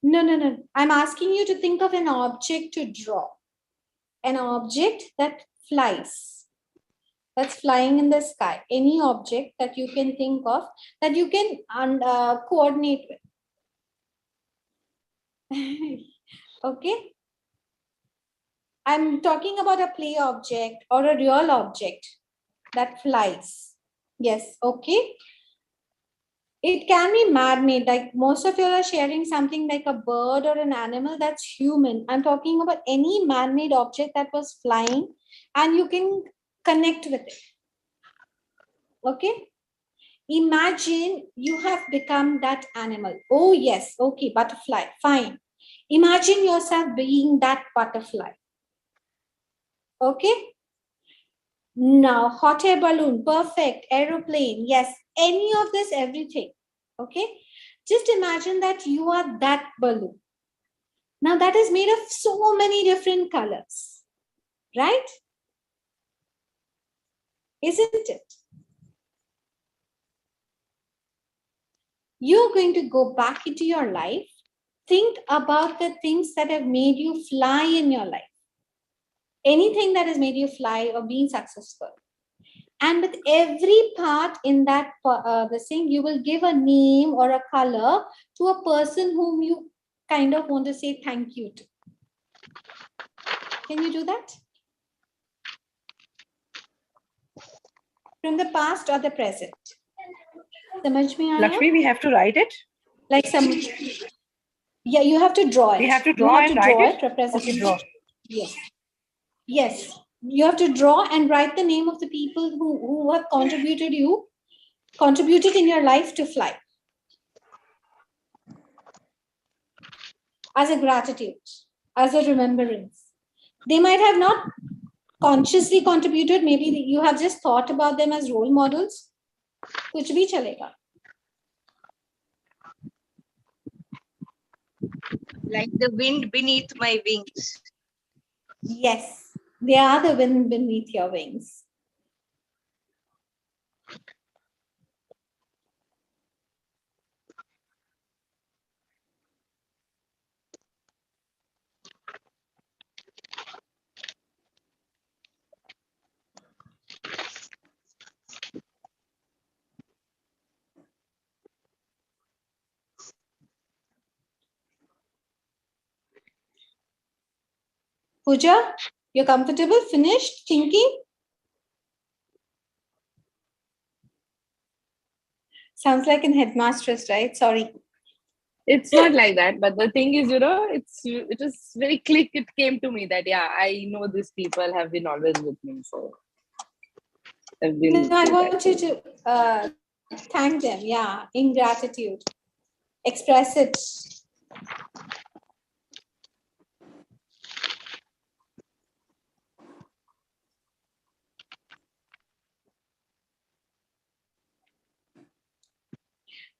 No. I'm asking you to think of an object to draw. An object that flies. That's flying in the sky. Any object that you can think of that you can coordinate with. Okay. I'm talking about a play object or a real object that flies. Yes. Okay. It can be man-made, like most of you are sharing something like a bird or an animal that's human. I'm talking about any man-made object that was flying and you can connect with it. Okay. Imagine you have become that animal. Oh yes, okay, butterfly, fine. Imagine yourself being that butterfly. Okay. Now, hot air balloon, perfect, aeroplane, yes, any of this, everything. Okay. Just imagine that you are that balloon. Now that is made of so many different colors, right? Isn't it? You're going to go back into your life. Think about the things that have made you fly in your life. Anything that has made you fly or being successful. And with every part in that the thing, you will give a name or a color to a person whom you kind of want to say thank you to. Can you do that? From the past or the present? Samajh mein aaya?
Lakshmi, we have to write it?
Like some... Yeah, you have to draw it.
We have to draw and write it?
Represent
Okay, draw.
Yes. Yes. You have to draw and write the name of the people who have contributed in your life to fly. As a gratitude, as a remembrance. They might have not consciously contributed. Maybe you have just thought about them as role models. Kuch bhi chalega.
Like the wind beneath my wings.
Yes. They are the wind beneath your wings. Pooja, you're comfortable? Finished thinking? Sounds like an headmistress, right? Sorry.
It's not like that, but the thing is, it was very click. It came to me that I know these people have been always with me, so
I want you to thank them, in gratitude. Express it.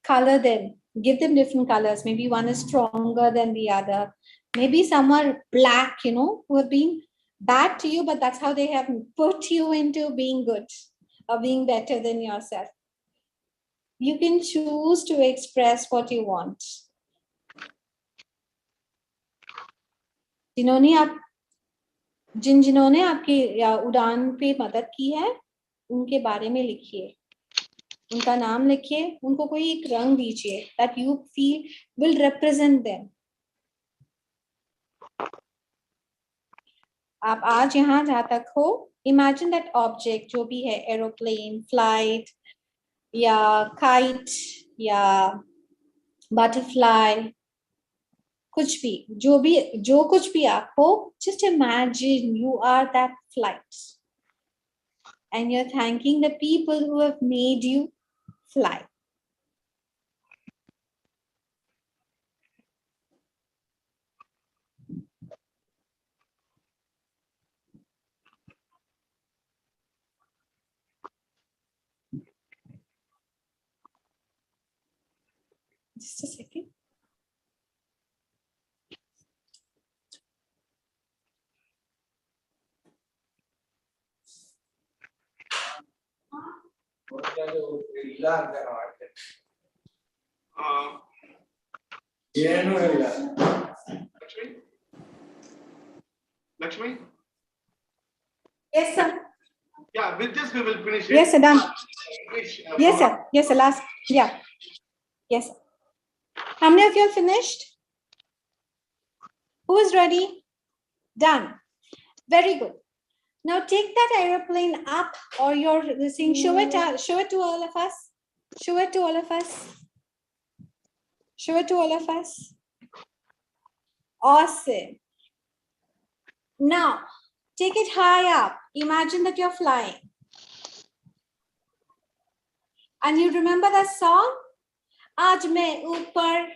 Color them, give them different colors. Maybe one is stronger than the other. Maybe some are black, who have been bad to you, but that's how they have put you into being good or being better than yourself. You can choose to express what you want. जिन्होंने आपकी उड़ान पे मदद की है, उनके बारे में लिखिए. उनका नाम लिखिए, उनको कोई एक रंग दीजिए that you feel will represent them. आप आज यहाँ जहाँ तक हो, Imagine that object, जो भी है, aeroplane, flight, या kite, या butterfly, कुछ भी, जो कुछ भी आप हो, just imagine you are that flight. And you're thanking the people who have made you fly. Just a second.
Lakshmi?
Yes, sir.
Yeah, with this we will finish it.
Yes, sir, done.
Finish,
Yes, sir. Yes, sir. Last. Yeah. Yes. How many of you are finished? Who is ready? Done. Very good. Now take that aeroplane up, or your this thing. Show it to all of us. Show it to all of us. Show it to all of us. Awesome. Now take it high up. Imagine that you're flying. And you remember that song? Aaj main upar,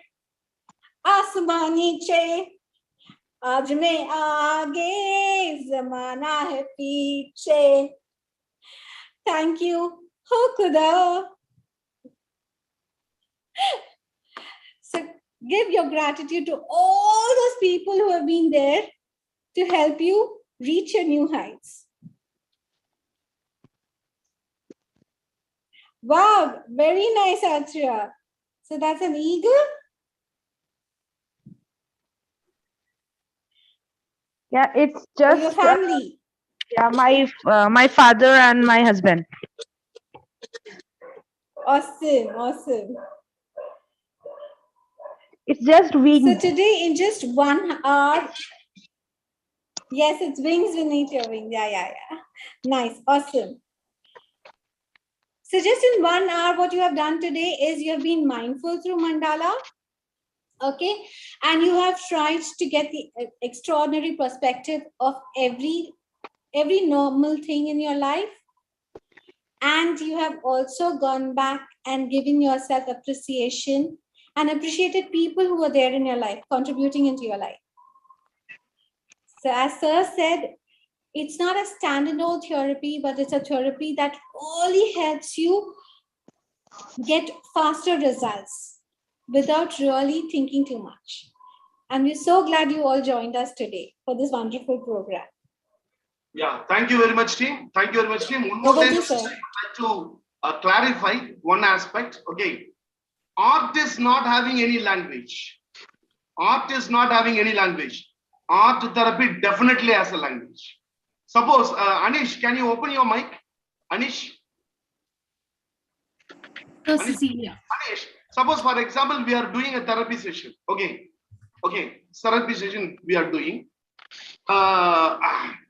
आसमान नीचे, आज मैं आगे, ज़माना है पीछे. Thank you. हो खुदा. So give your gratitude to all those people who have been there to help you reach your new heights. Wow, very nice, Atria. So that's an eagle.
Yeah, it's
Or
just
your family.
yeah, my father and my husband.
Awesome, awesome.
It's just wings.
So today in just 1 hour, yes, it's wings beneath your wings. Yeah. Nice, awesome. So just in 1 hour, what you have done today is you have been mindful through mandala. Okay, and you have tried to get the extraordinary perspective of every normal thing in your life. And you have also gone back and given yourself appreciation and appreciated people who were there in your life, contributing into your life. So as Sir said, it's not a standalone therapy, but it's a therapy that only helps you get faster results without really thinking too much. And we're so glad you all joined us today for this wonderful program.
Yeah, thank you very much, team. Thank you very much, team. One more
Over
thing,
to
I
sir.
would like to clarify one aspect. Okay, art is not having any language. Art is not having any language. Art therapy definitely has a language. Suppose, Anish, can you open your mic? Anish?
So, Cecilia.
Anish, suppose, for example, we are doing a therapy session. Okay, therapy session we are doing.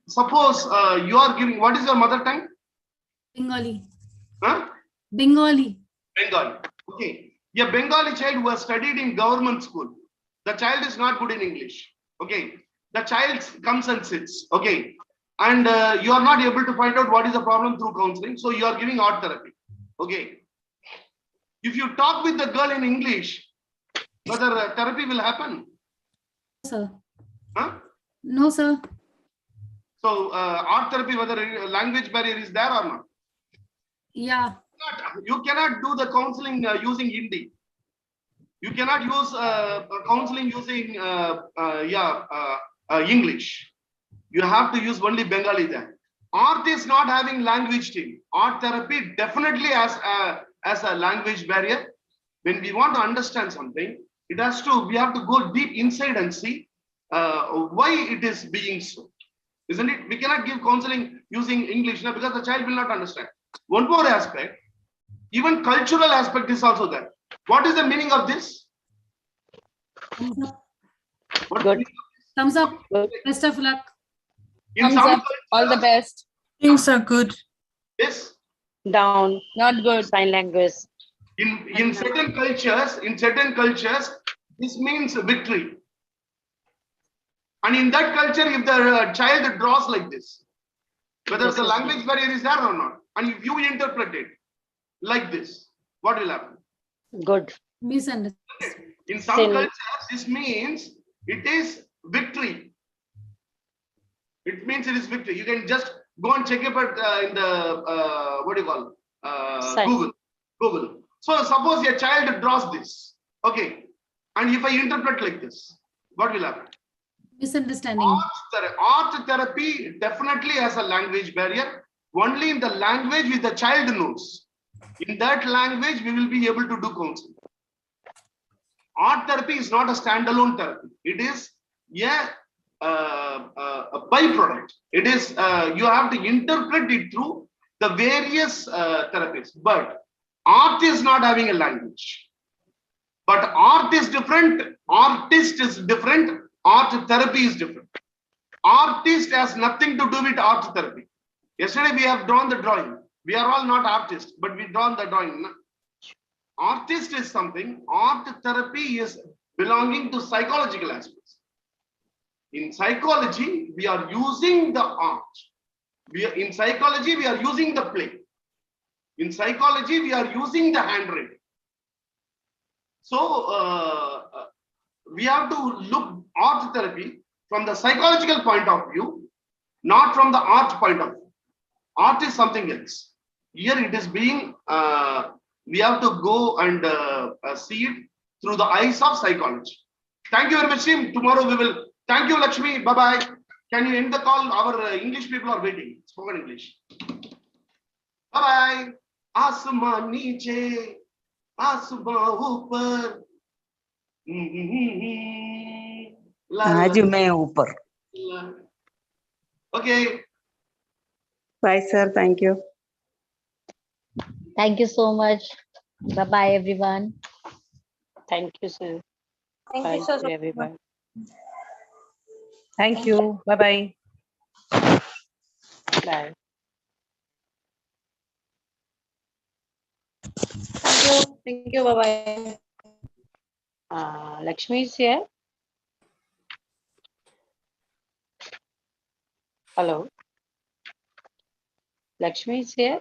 Suppose you are giving, what is your mother tongue?
Bengali.
Huh?
Bengali.
Bengali. Okay. A Bengali child who has studied in government school. The child is not good in English. Okay. The child comes and sits. Okay. And you are not able to find out what is the problem through counseling. So you are giving art therapy. Okay. If you talk with the girl in English, whether therapy will happen?
Sir.
Huh?
No, sir.
So art therapy, whether language barrier is there or not?
Yeah.
You cannot do the counseling using Hindi. You cannot use counseling using English. You have to use only Bengali there. Art is not having language team. Art therapy definitely has a language barrier. When we want to understand something, we have to go deep inside and see why it is being so. Isn't it? We cannot give counseling using English now because the child will not understand. One more aspect, even cultural aspect is also there. What is the meaning of this?
Thumbs up. Best of luck.
In
Thumbs
some
up. All the best.
Things are good.
Yes.
Down.
Not good.
Sign language.
In certain cultures, this means victory. And in that culture, if the child draws like this, whether the language barrier is there or not, and if you interpret it like this, what will happen?
Good.
Misunderstood.
In some cultures, this means it is victory. It means it is victory. You can just go and check it in the what do you call Google. So suppose your child draws this, okay, and if I interpret like this, what will happen?
Misunderstanding.
Art therapy definitely has a language barrier. Only in the language which the child knows. In that language, we will be able to do counseling. Art therapy is not a standalone therapy. It is a byproduct. It is you have to interpret it through the various therapies. But art is not having a language. But art is different. Artist is different. Art therapy is different. Artist has nothing to do with art therapy. Yesterday we have drawn the drawing. We are all not artists, but we drawn the drawing. Artist is something. Art therapy is belonging to psychological aspects. In psychology, we are using the art. In psychology, we are using the play. In psychology, we are using the handwriting. So we have to look art therapy from the psychological point of view, not from the art point of view. Art is something else. Here it is being, we have to go and see it through the eyes of psychology. Thank you very much, team. Tomorrow we will. Thank you, Lakshmi. Bye-bye. Can you end the call? Our English people are waiting. Spoken English. Bye-bye. Asman niche, asman upar.
आज मैं ऊपर.
Okay.
Bye, sir. Thank you.
Thank you so much. Bye-bye, everyone.
Thank you, sir.
Thank you, sir.
Bye, everyone.
Thank you. Bye-bye.
Bye.
Thank you. Thank you. Bye-bye.
Lakshmi is here. Hello. Lakshmi is here.